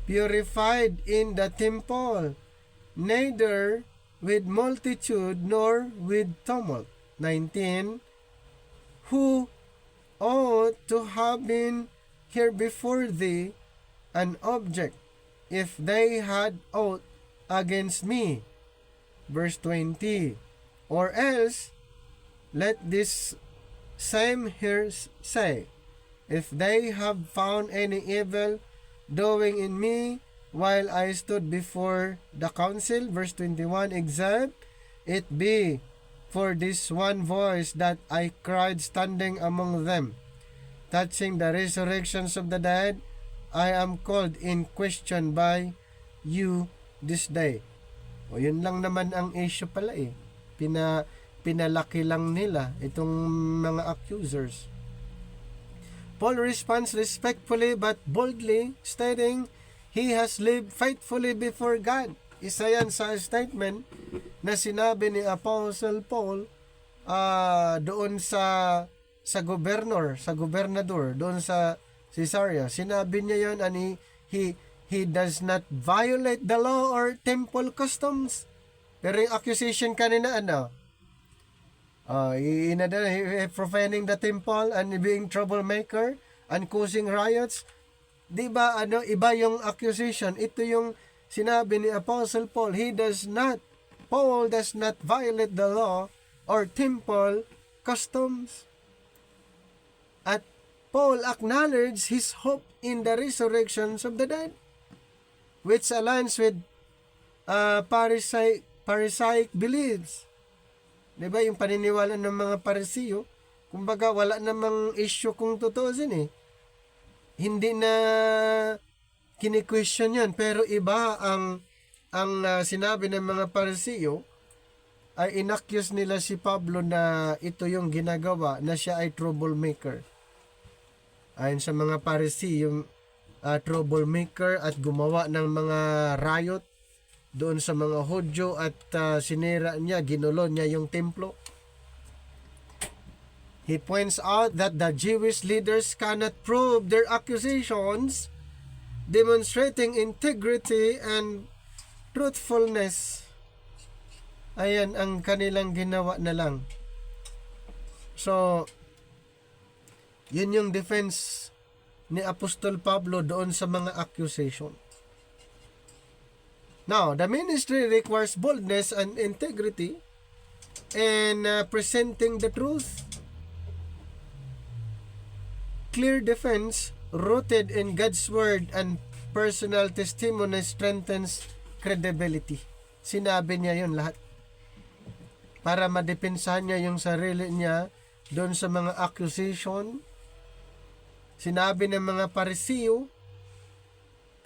purified in the temple, neither with multitude nor with tumult. 19. Who ought to have been here before thee an object if they had aught against me. Verse 20. Or else, let this same here say, if they have found any evil doing in me while I stood before the council. Verse 21. Except it be for this one voice that I cried standing among them, touching the resurrections of the dead, I am called in question by you this day. O yun lang naman ang issue pala eh. Pinalaki lang nila itong mga accusers. Paul responds respectfully but boldly, stating he has lived faithfully before God. Isa yan sa statement na sinabi ni Apostle Paul doon sa gobernador, doon sa Caesarea. Sinabi niya yon, and he does not violate the law or temple customs. Pero yung accusation kanina, profaning the temple and being troublemaker and causing riots. Di ba, iba yung accusation. Ito yung sinabi ni Apostle Paul. Paul does not violate the law or temple customs. At Paul acknowledged his hope in the resurrections of the dead, which aligns with Pharisaic beliefs. Diba yung paniniwala ng mga Parisiyo? Kumbaga wala namang issue kung totoo din eh. Hindi na kini-question yan. Pero iba ang sinabi ng mga Parisiyo, ay inaccuse nila si Pablo na ito yung ginagawa, na siya ay troublemaker. Ayon sa mga Parisiyo, troublemaker at gumawa ng mga riot doon sa mga Hudyo at sinira niya, ginulo niya yung templo. He points out that the Jewish leaders cannot prove their accusations, demonstrating integrity and truthfulness. Ayan ang kanilang ginawa na lang. So, yun yung defense ni Apostol Pablo doon sa mga accusation. Now, the ministry requires boldness and integrity in presenting the truth. Clear defense rooted in God's word and personal testimony strengthens credibility. Sinabi niya yun lahat. Para madepensahan niya yung sarili niya doon sa mga accusation. Sinabi ng mga Parisiyo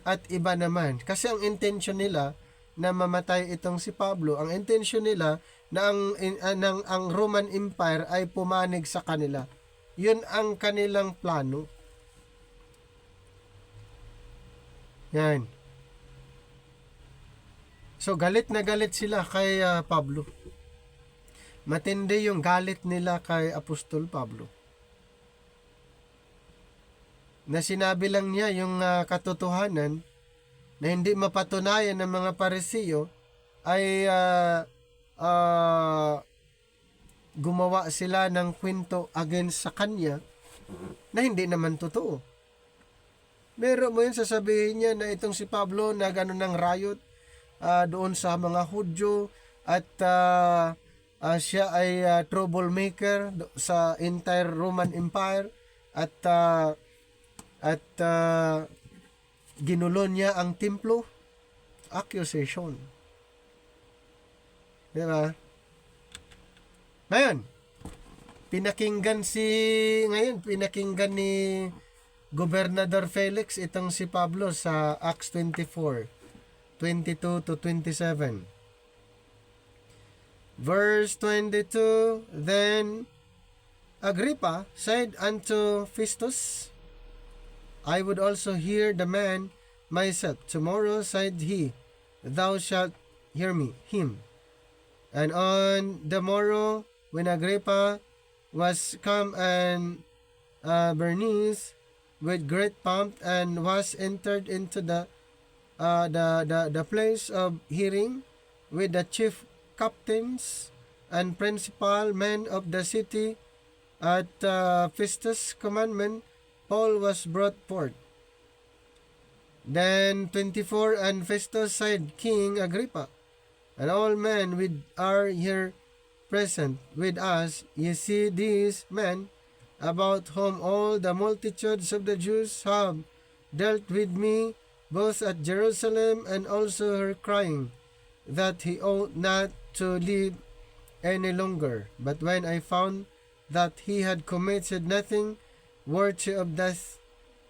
at iba naman. Kasi ang intention nila na mamatay itong si Pablo, ang intention nila na ang Roman Empire ay pumanig sa kanila. Yun ang kanilang plano. Yan. So galit na galit sila kay Pablo. Matindi yung galit nila kay Apostol Pablo. Na sinabi lang niya yung katotohanan na hindi mapatunayan ng mga Parisiyo ay gumawa sila ng kwento against sa kanya na hindi naman totoo. Meron mo yun, sasabihin niya na itong si Pablo na gano'n ng riot doon sa mga Hudyo at siya ay troublemaker sa entire Roman Empire at ginulo niya ang templo. Accusation. Diba? Ngayon, pinakinggan ni Gobernador Felix itong si Pablo sa Acts 24:22 to 27. Verse 22, Then Agrippa said unto Festus, I would also hear the man myself. Tomorrow, said he, thou shalt hear him. And on the morrow, when Agrippa was come and Bernice with great pomp and was entered into the place of hearing with the chief captains and principal men of the city, at Festus' commandment, Paul was brought forth. Then 24, And Festus said, King Agrippa, and all men which are here present with us, ye see these men, about whom all the multitudes of the Jews have dealt with me, both at Jerusalem and also her crying, that he ought not to live any longer. But when I found that he had committed nothing worthy of death,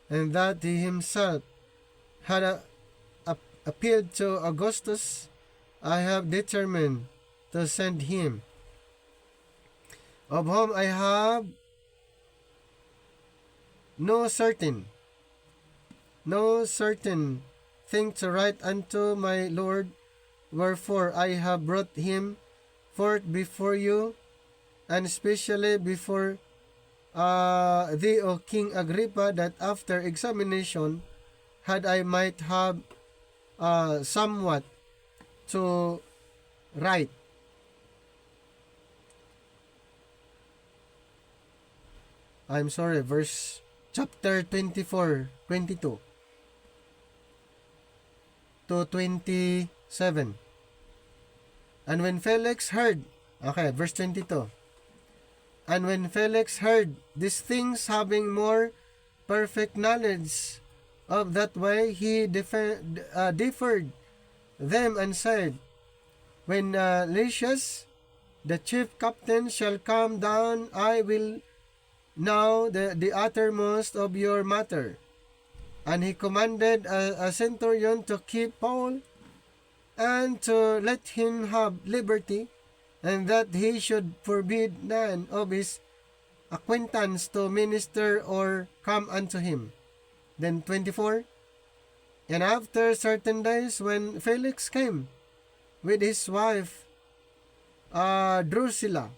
and that he himself had appealed to Augustus, I have determined to send him, of whom I have no certain thing to write unto my Lord, wherefore I have brought him forth before you, and especially before thee, O King Agrippa, that after examination, had I might have somewhat to write. Verse chapter 24:22 to 27. And when Felix heard, verse 22. And when Felix heard these things, having more perfect knowledge of that way, he deferred them and said, When Lysias, the chief captain, shall come down, I will know the uttermost of your matter. And he commanded a centurion to keep Paul, and to let him have liberty, and that he should forbid none of his acquaintance to minister or come unto him. Then 24, And after certain days, when Felix came with his wife Drusilla,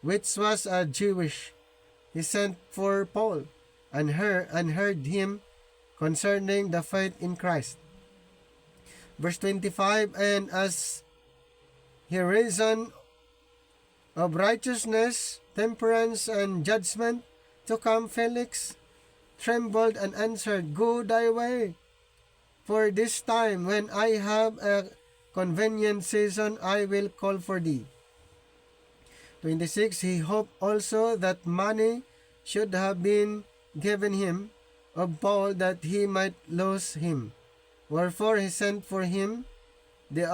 which was a Jewish, he sent for Paul and heard him concerning the faith in Christ. Verse 25, And as he reasoned of righteousness, temperance, and judgment to come, Felix trembled and answered, Go thy way, for this time, when I have a convenient season, I will call for thee. 26, He hoped also that money should have been given him of Paul, that he might lose him. Wherefore he sent for him the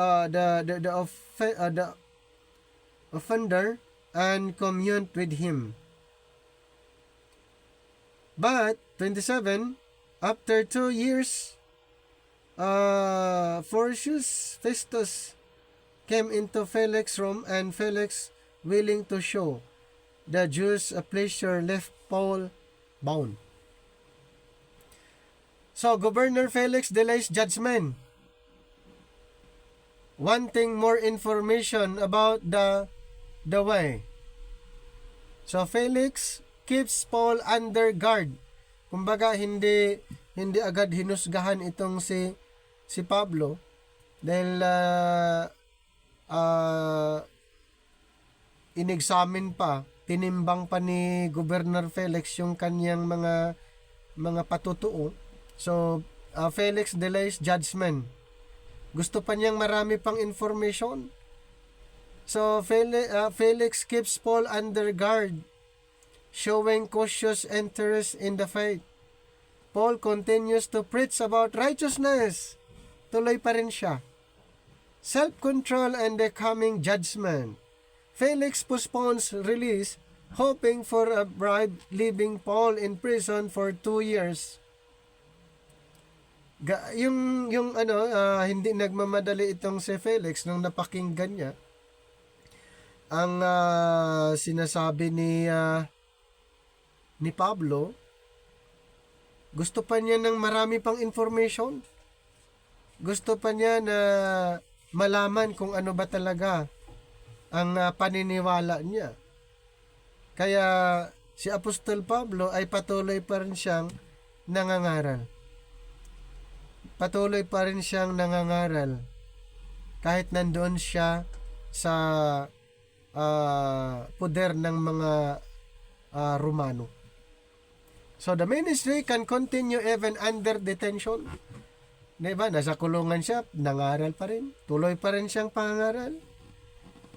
offender, and communed with him. But 27, after 2 years, Porcius Festus came into Felix's room, and Felix, willing to show the Jews a pleasure, left Paul bound. So, Governor Felix delays judgment, wanting more information about the way. So, Felix keeps Paul under guard. Kumbaga, hindi agad hinusgahan itong si Pablo, dahil inexamine pa, tinimbang pa ni Governor Felix yung kanyang mga patutuo. So, Felix delays judgment. Gusto pa niyang marami pang information. So, Felix keeps Paul under guard, showing cautious interest in the faith. Paul continues to preach about righteousness. Tuloy pa rin siya. Self-control and the coming judgment. Felix postpones release, hoping for a bribe, leaving Paul in prison for 2 years. yung ano, hindi nagmamadali itong si Felix nung napakinggan niya ang sinasabi ni Pablo. Gusto pa niya ng marami pang information. Gusto pa niya na malaman kung ano ba talaga ang paniniwala niya. Kaya si Apostol Pablo ay patuloy pa rin siyang nangangaral. Patuloy pa rin siyang nangangaral kahit nandoon siya sa poder ng mga Romano. So the ministry can continue even under detention. Diba? Nasa kulungan siya, nangaral pa rin. Tuloy pa rin siyang pangaral.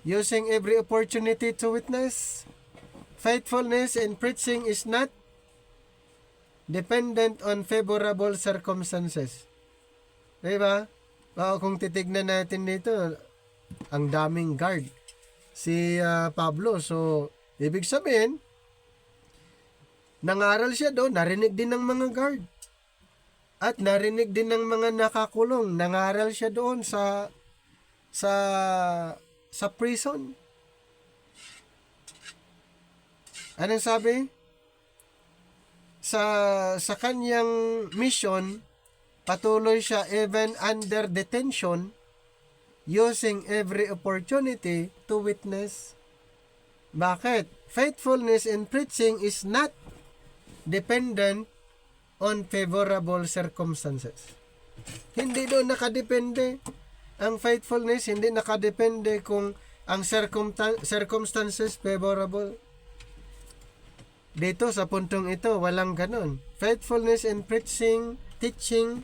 Using every opportunity to witness. Faithfulness in preaching is not dependent on favorable circumstances. Diba? Kung titignan natin dito, ang daming guard si Pablo. So, ibig sabihin, nangaral siya doon, narinig din ng mga guard. At narinig din ng mga nakakulong, nangaral siya doon sa prison. Anong sabi? Sa kanyang mission, patuloy siya even under detention, using every opportunity to witness. Bakit? Faithfulness in preaching is not dependent on favorable circumstances. Hindi doon nakadepende. Ang faithfulness hindi nakadepende kung ang circumstances favorable. Dito sa puntong ito, walang ganon. Faithfulness in preaching, teaching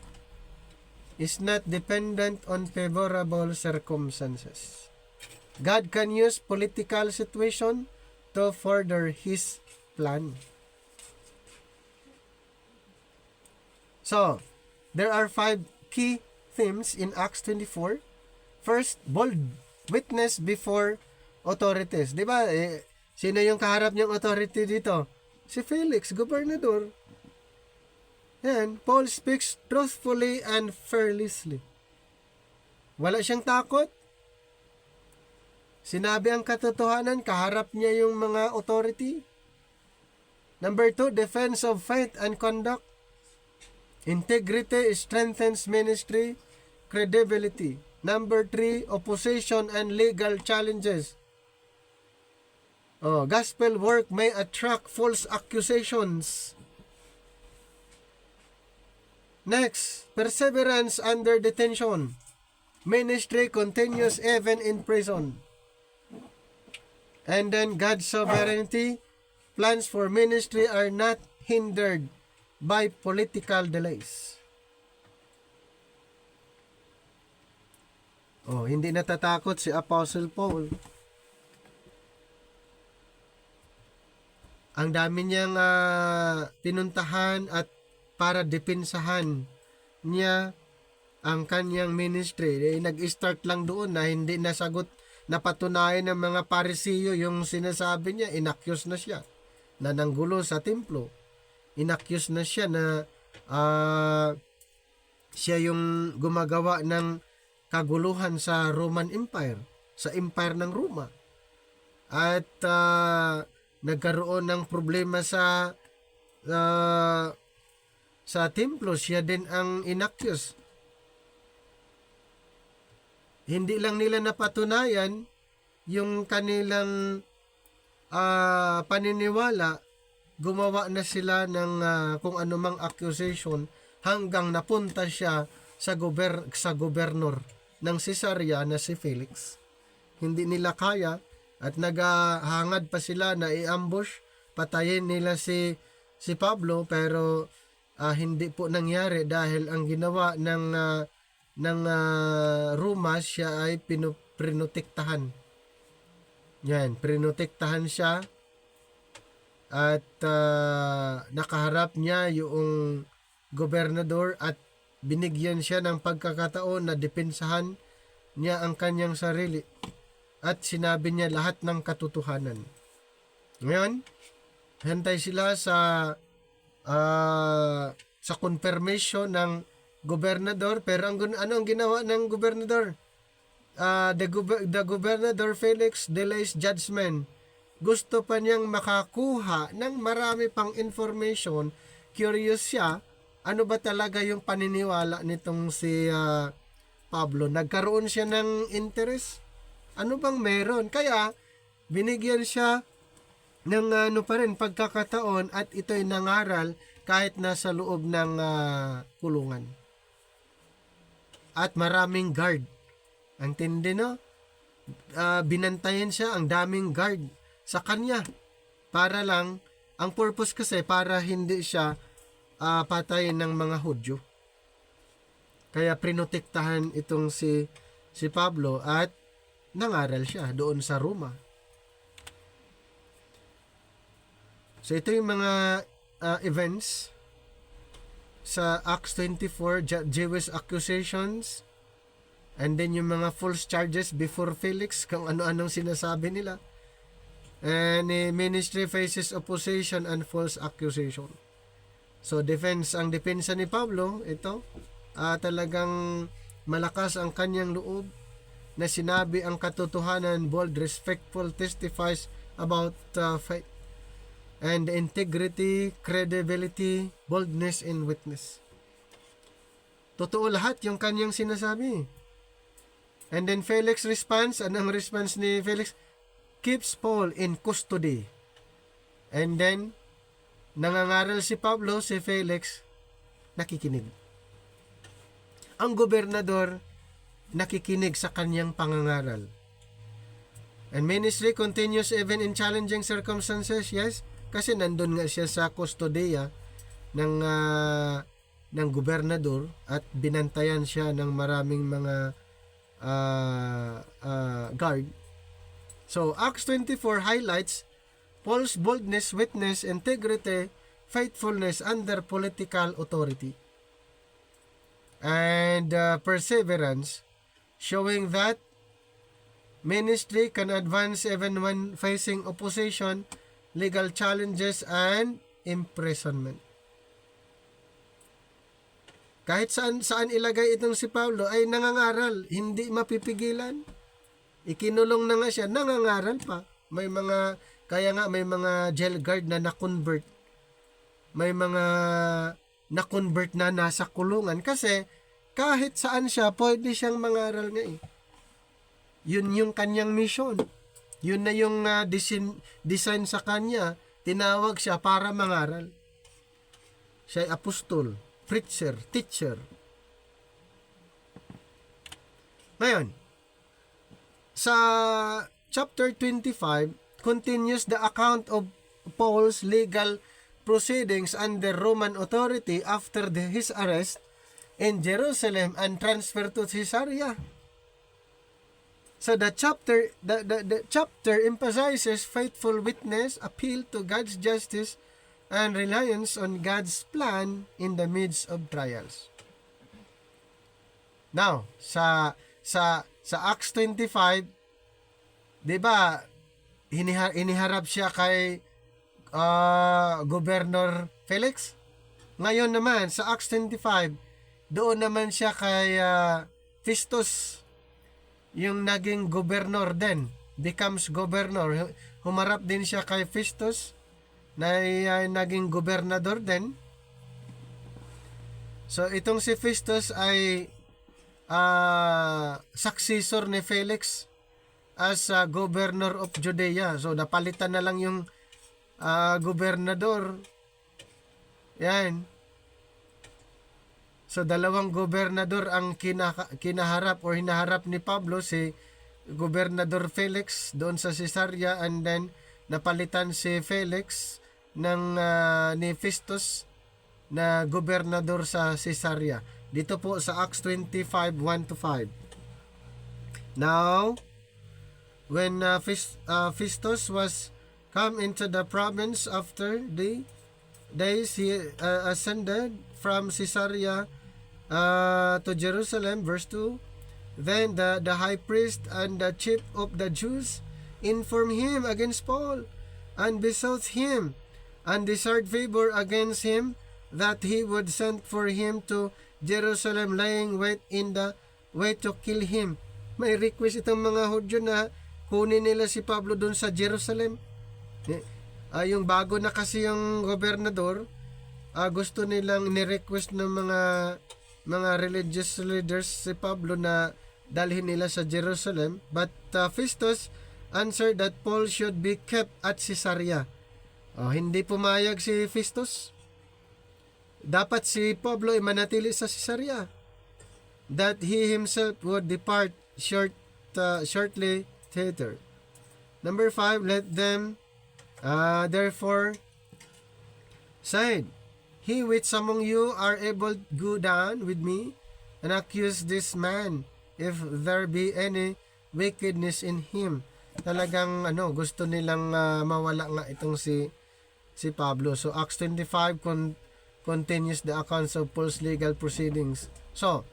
is not dependent on favorable circumstances. God can use political situation to further His plan. So, there are 5 key themes in Acts 24. First, bold witness before authorities. Di ba? Sino yung kaharap niyang authority dito? Si Felix, gobernador. Yan, Paul speaks truthfully and fearlessly. Wala siyang takot. Sinabi ang katotohanan, kaharap niya yung mga authority. Number 2, defense of faith and conduct. Integrity strengthens ministry credibility. Number 3, opposition and legal challenges. Gospel work may attract false accusations. Next, perseverance under detention. Ministry continues even in prison. And then God's sovereignty, plans for ministry are not hindered by political delays. Hindi natatakot si Apostle Paul. Ang dami niyang pinuntahan at para depensahan niya ang kanyang ministry. Nag-start lang doon na hindi nasagot, napatunayan ng mga Parisiyo yung sinasabi niya, inaccuse na siya na nanggulo sa templo. Inaccuse na siya na siya yung gumagawa ng kaguluhan sa Roman Empire, sa Empire ng Roma. At nagkaroon ng problema sa templo, siya din ang inaccuse. Hindi lang nila napatunayan yung kanilang paniniwala, gumawa na sila ng kung anumang accusation hanggang napunta siya sa gobernador ng Caesarea na si Felix. Hindi nila kaya at naghahangad pa sila na i-ambush, patayin nila si Pablo, pero hindi po nangyari dahil ang ginawa ng Roma, siya ay prinotektahan. Yan, prinotektahan siya at nakaharap niya yung gobernador at binigyan siya ng pagkakataon na depensahan niya ang kanyang sarili at sinabi niya lahat ng katotohanan. Ngayon, hantay sila sa confirmation ng gobernador, pero ano ang ginawa ng gobernador? The governor Felix delays judgment. Gusto pa niyang makakuha ng marami pang information. Curious siya, ano ba talaga yung paniniwala nitong si Pablo? Nagkaroon siya ng interest? Ano bang meron? Kaya, binigyan siya ng pagkakataon at ito'y nangaral kahit nasa loob ng kulungan. At maraming guard. Ang tindi, no? Binantayan siya, ang daming guard sa kanya. Para lang, ang purpose kasi para hindi siya patayin ng mga Hudyo. Kaya prinotektahan itong si Pablo at nangaral siya doon sa Roma. So ito yung mga events sa Acts 24, Jewish accusations, and then yung mga false charges before Felix, kung ano-anong sinasabi nila. And ministry faces opposition and false accusation. So ang depensa ni Pablo, ito, talagang malakas ang kanyang loob na sinabi ang katotohanan, bold, respectful, testifies about faith and integrity, credibility, boldness, and witness. Totoo lahat yung kanyang sinasabi. And then Felix response, anong response ni Felix? Keeps Paul in custody. And then, nangangaral si Pablo, si Felix, nakikinig. Ang gobernador, nakikinig sa kanyang pangangaral. And ministry continues even in challenging circumstances, yes, kasi nandun nga siya sa kustodiya ng gobernador at binantayan siya ng maraming mga guard. So, Acts 24 highlights Paul's boldness, witness, integrity, faithfulness under political authority, and perseverance, showing that ministry can advance even when facing opposition, legal challenges, and imprisonment. Kahit saan ilagay itong si Pablo ay nangangaral, hindi mapipigilan. Ikinulong na nga siya, nangangaral pa. Kaya nga may mga jail guard na na-convert. May mga na-convert na nasa kulungan kasi kahit saan siya, pwede siyang mangaral nga eh. Yun yung kanyang mission. Yun na yung design sa kanya. Tinawag siya para mangaral. Siya ay apostol, preacher, teacher. Ngayon, sa chapter 25, continues the account of Paul's legal proceedings under Roman authority after his arrest in Jerusalem and transfer to Caesarea. So the chapter emphasizes faithful witness, appeal to God's justice, and reliance on God's plan in the midst of trials. Now, sa Acts 25, 'di ba? Iniharap siya kay Governor Felix. Ngayon naman sa Acts 25, doon naman siya kay Festus, yung naging governor din, becomes governor. Humarap din siya kay Festus na naging gobernador din. So itong si Festus ay successor ni Felix as governor of Judea. So napalitan na lang yung gobernador. Yan. So dalawang gobernador ang kinaharap or hinaharap ni Pablo, si Gobernador Felix doon sa Caesarea, and then napalitan si Felix ni Festus na gobernador sa Caesarea. Dito po sa Acts 25, 1-5. Now, when Festus was come into the province after the days, he ascended from Caesarea to Jerusalem. Verse 2. Then the high priest and the chief of the Jews informed him against Paul, and besought him, and desired favor against him, that he would send for him to Jerusalem, laying wait in the way to kill him. May request itong mga Hudyo na kunin nila si Pablo dun sa Jerusalem. Yung bago na kasi yung gobernador, gusto nilang ni-request ng mga religious leaders si Pablo na dalhin nila sa Jerusalem. But Festus answered that Paul should be kept at Caesarea. Hindi pumayag si Festus. Dapat si Pablo ay manatili sa Caesarea. That he himself would depart shortly thither. Number 5, let them therefore said, he which among you are able go down with me and accuse this man, if there be any wickedness in him. Talagang gusto nilang mawala nga itong si Pablo. So Acts 25 continues the accounts of Paul's legal proceedings. So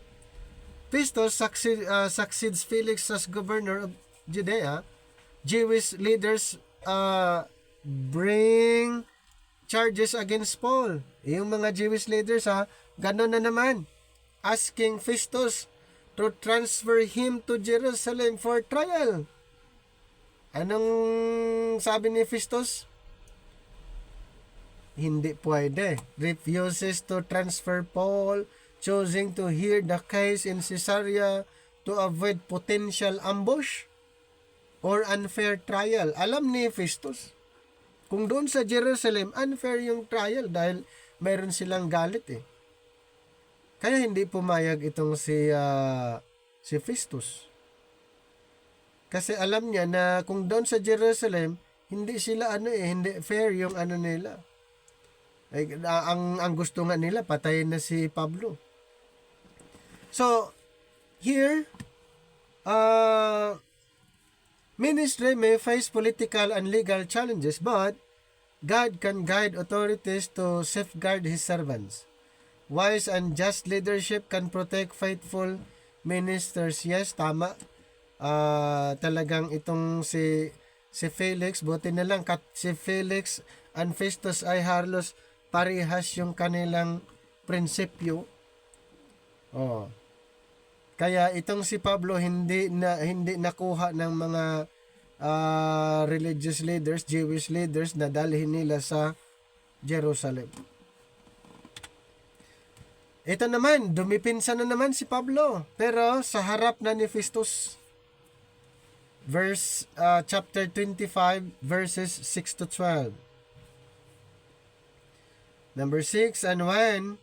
Festus succeeds Felix as governor of Judea. Jewish leaders bring charges against Paul. Yung mga Jewish leaders ganon na naman, asking Festus to transfer him to Jerusalem for trial. Anong sabi ni Festus? Hindi pwede. Refuses to transfer Paul, choosing to hear the case in Caesarea to avoid potential ambush or unfair trial. Alam ni Festus, kung doon sa Jerusalem, unfair yung trial dahil mayroon silang galit Kaya hindi pumayag itong si Festus. Kasi alam niya na kung doon sa Jerusalem, hindi sila hindi fair yung nila. Ang gusto nga nila, patayin na si Pablo. So, here, ministry may face political and legal challenges, but God can guide authorities to safeguard His servants. Wise and just leadership can protect faithful ministers. Yes, tama. Talagang itong si Felix, buti na lang si Felix and Festus ay halos parehas yung kanilang prinsipyo. Kaya itong si Pablo hindi nakuha ng mga religious leaders, Jewish leaders na dalhin nila sa Jerusalem. Ito naman, dumipinsa na naman si Pablo, pero sa harap na ni Festus. Chapter 25, verses 6 to 12. Number 6, and when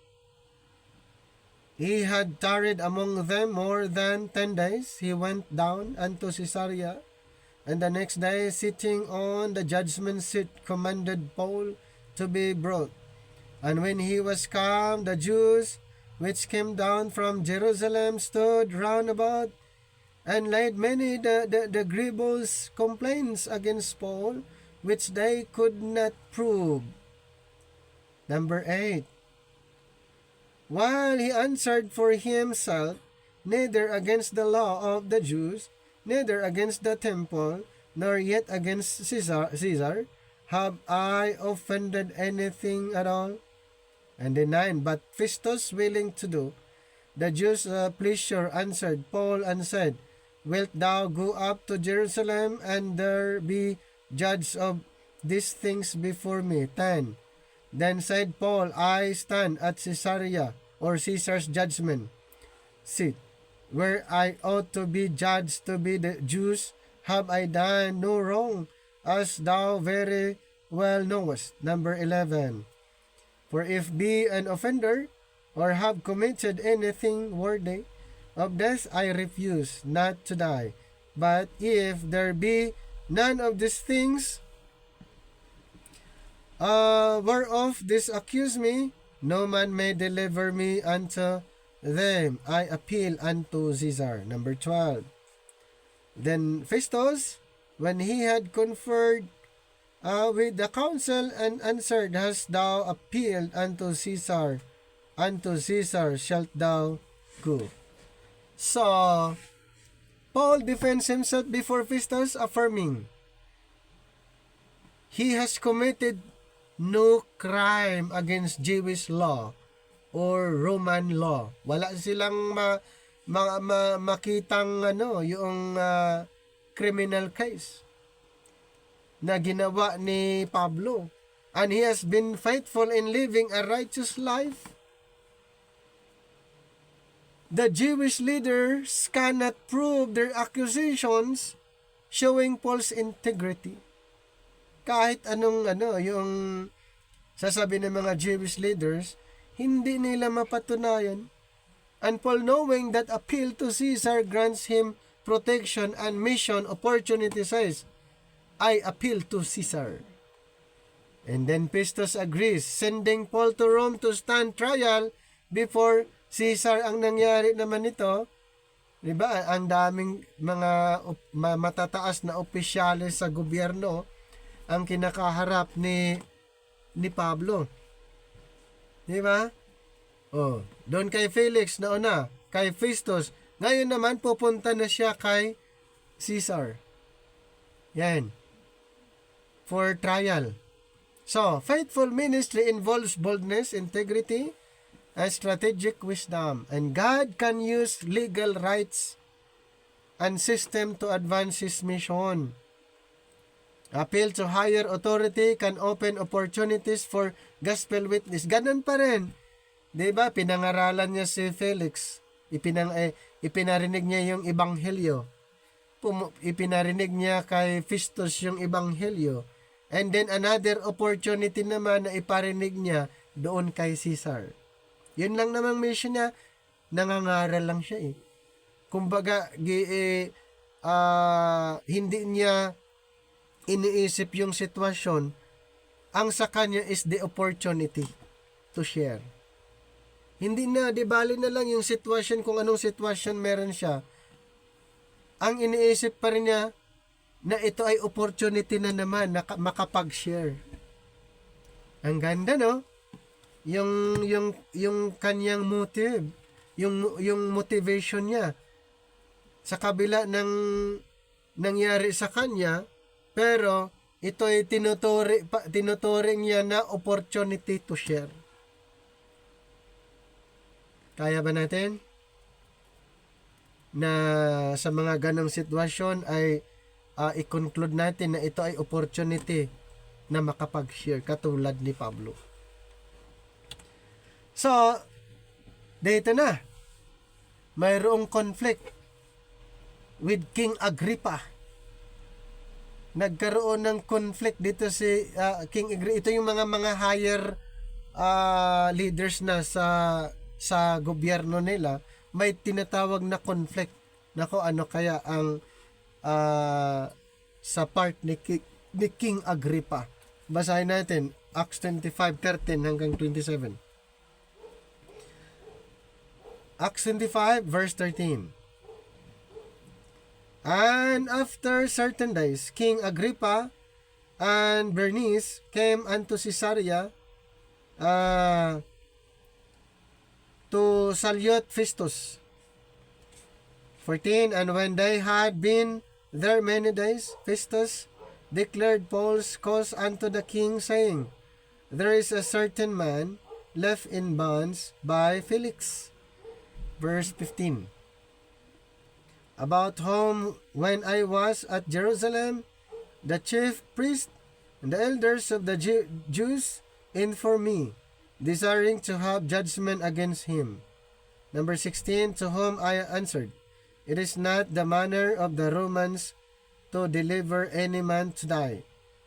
he had tarried among them more than 10 days, he went down unto Caesarea, and the next day, sitting on the judgment seat, commanded Paul to be brought. And when he was come, the Jews which came down from Jerusalem stood round about, and laid many the grievous complaints against Paul, which they could not prove. Number 8. While he answered for himself, neither against the law of the Jews, neither against the temple, nor yet against Caesar, have I offended anything at all. And the 9. But Festus, willing to do the Jews' pleasure, answered Paul and said, Wilt thou go up to Jerusalem, and there be judged of these things before me? 10. Then said Paul, I stand at Caesarea, or Caesar's judgment seat, where I ought to be judged to be the Jews. Have I done no wrong, as thou very well knowest? Number 11. For if be an offender, or have committed anything worthy of death, I refuse not to die. But if there be none of these things whereof this accuse me, no man may deliver me unto them. I appeal unto Caesar. Number 12. Then Festus, when he had conferred with the council, and answered, Hast thou appealed unto Caesar? Unto Caesar shalt thou go. So, Paul defends himself before Festus, affirming, he has committed no crime against Jewish law or Roman law. Wala silang makitang yung criminal case na ginawa ni Pablo. And he has been faithful in living a righteous life. The Jewish leaders cannot prove their accusations, showing Paul's integrity. Kahit anong yung sasabi ng mga Jewish leaders, hindi nila mapatunayan. And Paul, knowing that appeal to Caesar grants him protection and mission opportunity, says, I appeal to Caesar. And then Festus agrees, sending Paul to Rome to stand trial before Caesar. Ang nangyari naman nito, di ba, ang daming mga matataas na opisyalis sa gobyerno ang kinakaharap ni Pablo. Di ba? Doon kay Felix na una, kay Festus. Ngayon naman pupunta na siya kay Caesar. Yan. For trial. So, faithful ministry involves boldness, integrity, and strategic wisdom. And God can use legal rights and system to advance His mission. Appeal to higher authority can open opportunities for gospel witness. Ganun pa rin. Diba? Pinangaralan niya si Felix. Ipinarinig niya yung ebanghelyo. Ipinarinig niya kay Festus yung ebanghelyo. And then another opportunity naman na iparinig niya doon kay Caesar. Yun lang namang mission niya. Nangangaral lang siya eh. Kumbaga, hindi niya iniisip yung sitwasyon. Ang sa kanya is the opportunity to share. Hindi na, di bali na lang yung sitwasyon, kung anong sitwasyon meron siya. Ang iniisip pa rin niya na ito ay opportunity na naman na makapag-share. Ang ganda, no? Yung kanyang motive, yung motivation niya sa kabila ng nangyari sa kanya, pero ito ay tinuturing niya na opportunity to share. Kaya ba natin na sa mga ganong sitwasyon ay i-conclude natin na ito ay opportunity na makapag-share katulad ni Pablo? So, dito na. Mayroong conflict with King Agrippa. Nagkaroon ng conflict dito si King Agrippa. Ito yung mga higher leaders na sa gobyerno nila. May tinatawag na conflict na kung ano kaya ang sa part ni King Agrippa. Basahin natin Acts 25:13 hanggang 27. Acts 25 verse 13. And after certain days, King Agrippa and Bernice came unto Caesarea to salute Festus. 14. And when they had been there many days, Festus declared Paul's cause unto the king, saying, There is a certain man left in bonds by Felix. Verse 15. About whom, when I was at Jerusalem, the chief priest and the elders of the Jews informed me, desiring to have judgment against him. Number 16, to whom I answered, It is not the manner of the Romans to deliver any man to die,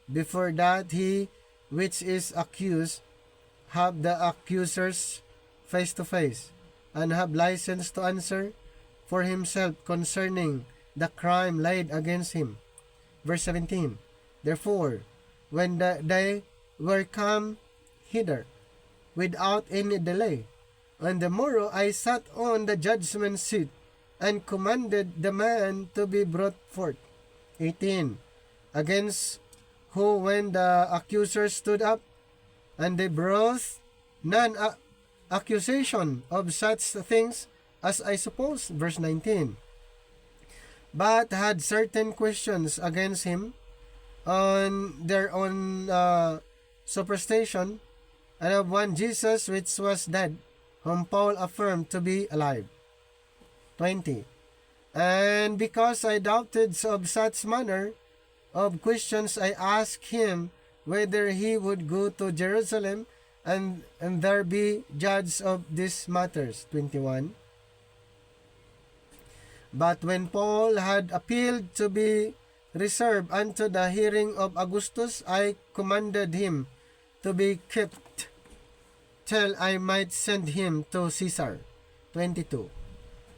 before that he which is accused have the accusers face to face, and have license to answer for himself concerning the crime laid against him. Verse 17. Therefore, when they were come hither, without any delay, on the morrow I sat on the judgment seat, and commanded the man to be brought forth. 18. Against who, when the accusers stood up, and they brought none accusation of such things as I suppose. Verse 19. But had certain questions against him on their own superstition, and of one Jesus which was dead, whom Paul affirmed to be alive. 20. And because I doubted of such manner of questions, I asked him whether he would go to Jerusalem and there be judged of these matters. 21. But when Paul had appealed to be reserved unto the hearing of Augustus, I commanded him to be kept till I might send him to Caesar. 22.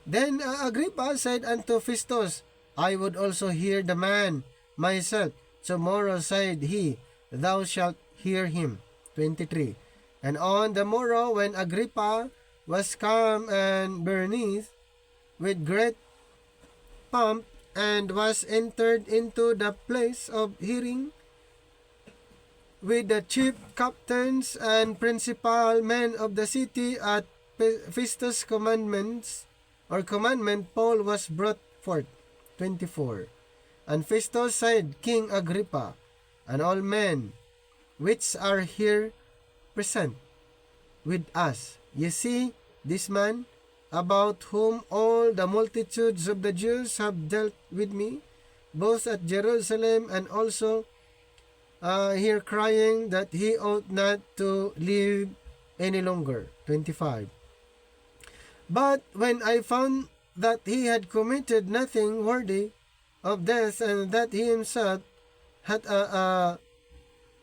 Then Agrippa said unto Festus, I would also hear the man myself. Tomorrow, said he, thou shalt hear him. 23. And on the morrow, when Agrippa was come and Bernice with great pomp, and was entered into the place of hearing with the chief captains and principal men of the city, at Festus' commandment, Paul was brought forth. 24. And Festus said, King Agrippa, and all men which are here present with us, ye see this man, about whom all the multitudes of the Jews have dealt with me, both at Jerusalem and also here, crying that he ought not to live any longer. 25. But when I found that he had committed nothing worthy of death, and that he himself had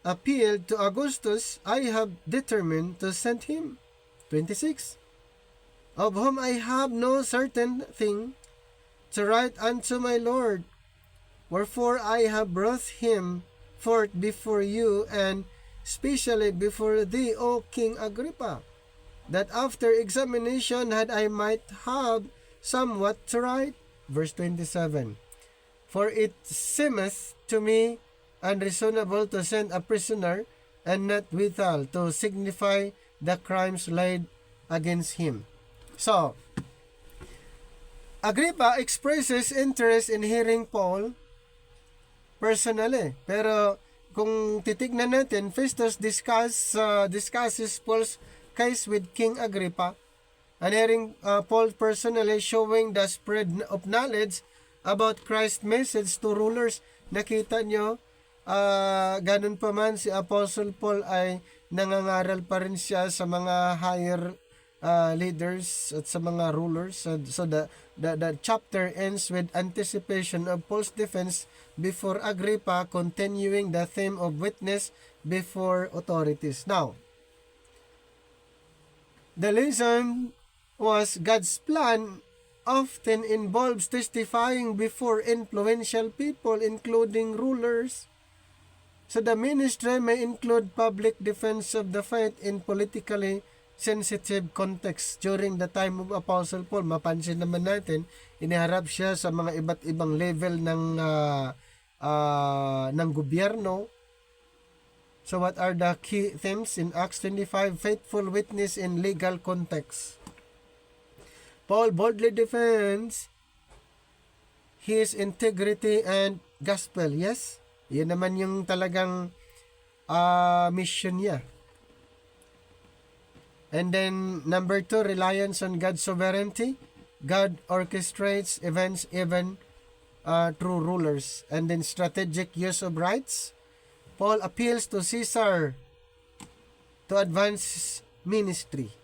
appealed to Augustus, I have determined to send him. 26. Of whom I have no certain thing to write unto my Lord, wherefore I have brought him forth before you, and specially before thee, O King Agrippa, that after examination I might have somewhat to write. Verse 27. For it seemeth to me unreasonable to send a prisoner, and not withal to signify the crimes laid against him. So, Agrippa expresses interest in hearing Paul personally. Pero kung titignan natin, Festus discusses Paul's case with King Agrippa, and hearing Paul personally, showing the spread of knowledge about Christ's message to rulers. Nakita nyo, ganun pa man si Apostle Paul ay nangangaral pa rin siya sa mga higher leaders at sa mga rulers. So the chapter ends with anticipation of Paul's defense before Agrippa, continuing the theme of witness before authorities. Now, the lesson was God's plan often involves testifying before influential people, including rulers. So the ministry may include public defense of the faith in politically sensitive context. During the time of Apostle Paul, mapansin naman natin, iniharap siya sa mga iba't ibang level ng gobyerno. So what are the key themes in Acts 25? Faithful witness in legal context. Paul boldly defends his integrity and gospel. Yes, yun naman yung talagang mission niya. And then number 2, reliance on God's sovereignty. God orchestrates events even through rulers. And then strategic use of rights. Paul appeals to Caesar to advance ministry.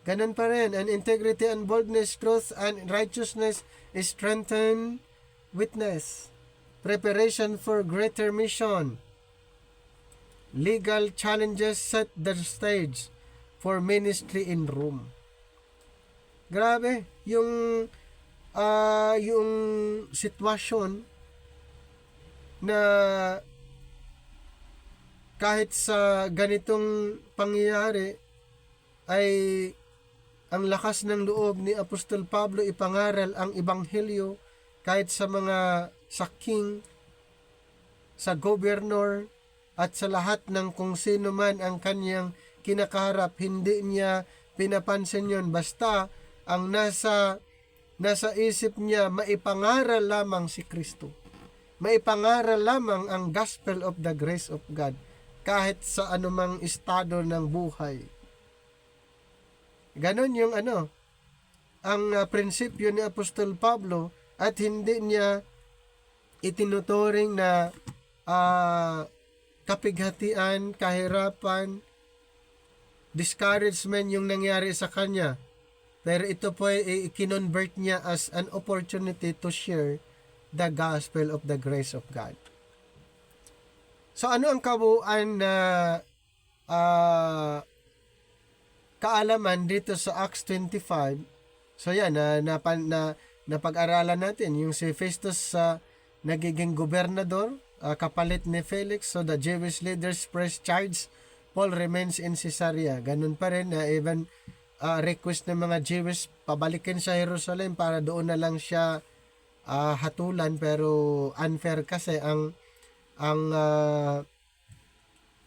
Ganun pa rin. And integrity and boldness, truth and righteousness strengthen witness. Preparation for greater mission. Legal challenges set the stage for ministry in Rome. Grabe, yung sitwasyon na kahit sa ganitong pangyayari ay ang lakas ng loob ni Apostol Pablo ipangaral ang ebanghelyo kahit sa mga king, sa gobernador, at sa lahat ng kung sino man ang kanyang kinakaharap. Hindi niya pinapansin yon, basta ang nasa isip niya, maipangaral lamang si Kristo, maipangaral lamang ang gospel of the grace of God kahit sa anumang estado ng buhay. Ganon yung ang prinsipyo ni Apostol Pablo, at hindi niya itinuturing na kapighatian, kahirapan, discouragement yung nangyari sa kanya. Pero ito po ay i-convert niya as an opportunity to share the gospel of the grace of God. So ano ang kabuuan na kaalaman dito sa Acts 25? So yan, napag-aralan natin yung si Festus sa nagiging gobernador, kapalit ni Felix. So the Jewish leaders press charge Paul remains in Caesarea. Ganun pa rin na even request ng mga Jewish pabalikin sa Jerusalem para doon na lang siya hatulan, pero unfair kasi ang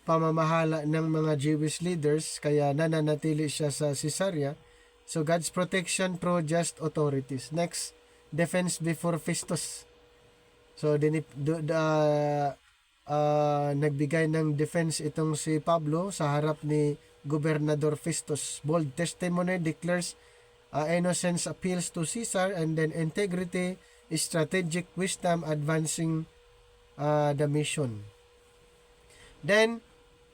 pamamahala ng mga Jewish leaders, kaya nananatili siya sa Caesarea. So God's protection through just authorities. Next, defense before Festus. So nagbigay ng defense itong si Pablo sa harap ni Gobernador Festus. Bold testimony declares innocence, appeals to Caesar, and then integrity, strategic wisdom advancing the mission. Then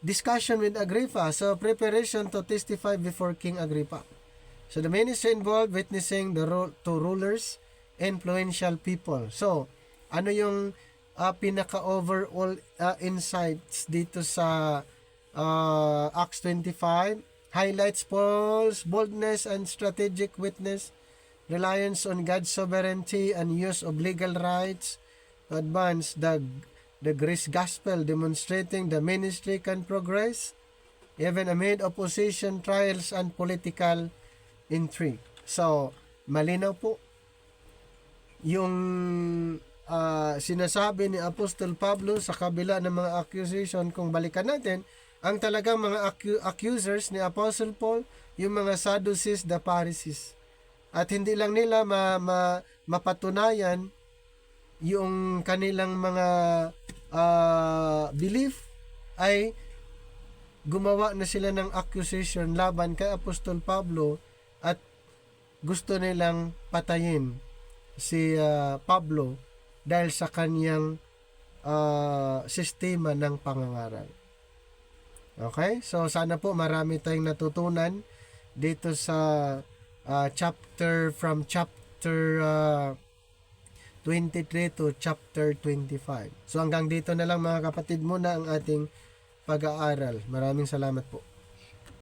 discussion with Agrippa. So preparation to testify before King Agrippa. So the ministry involved witnessing to rulers, influential people. So ano yung pinaka-overall insights dito sa Acts 25? Highlights Paul's boldness and strategic witness, reliance on God's sovereignty and use of legal rights to advance the grace gospel, demonstrating the ministry can progress even amid opposition, trials, and political intrigue. So, malinaw po yung sinasabi ni Apostol Pablo sa kabila ng mga accusation. Kung balikan natin, ang talagang mga accusers ni Apostle Paul, yung mga Sadducees, the Pharisees. At hindi lang nila mapatunayan yung kanilang mga belief, ay gumawa na sila ng accusation laban kay Apostol Pablo, at gusto nilang patayin si Pablo dahil sa kanyang sistema ng pangangaral. Okay? So sana po marami tayong natutunan dito sa from chapter 23 to chapter 25. So hanggang dito na lang mga kapatid, muna ang ating pag-aaral. Maraming salamat po.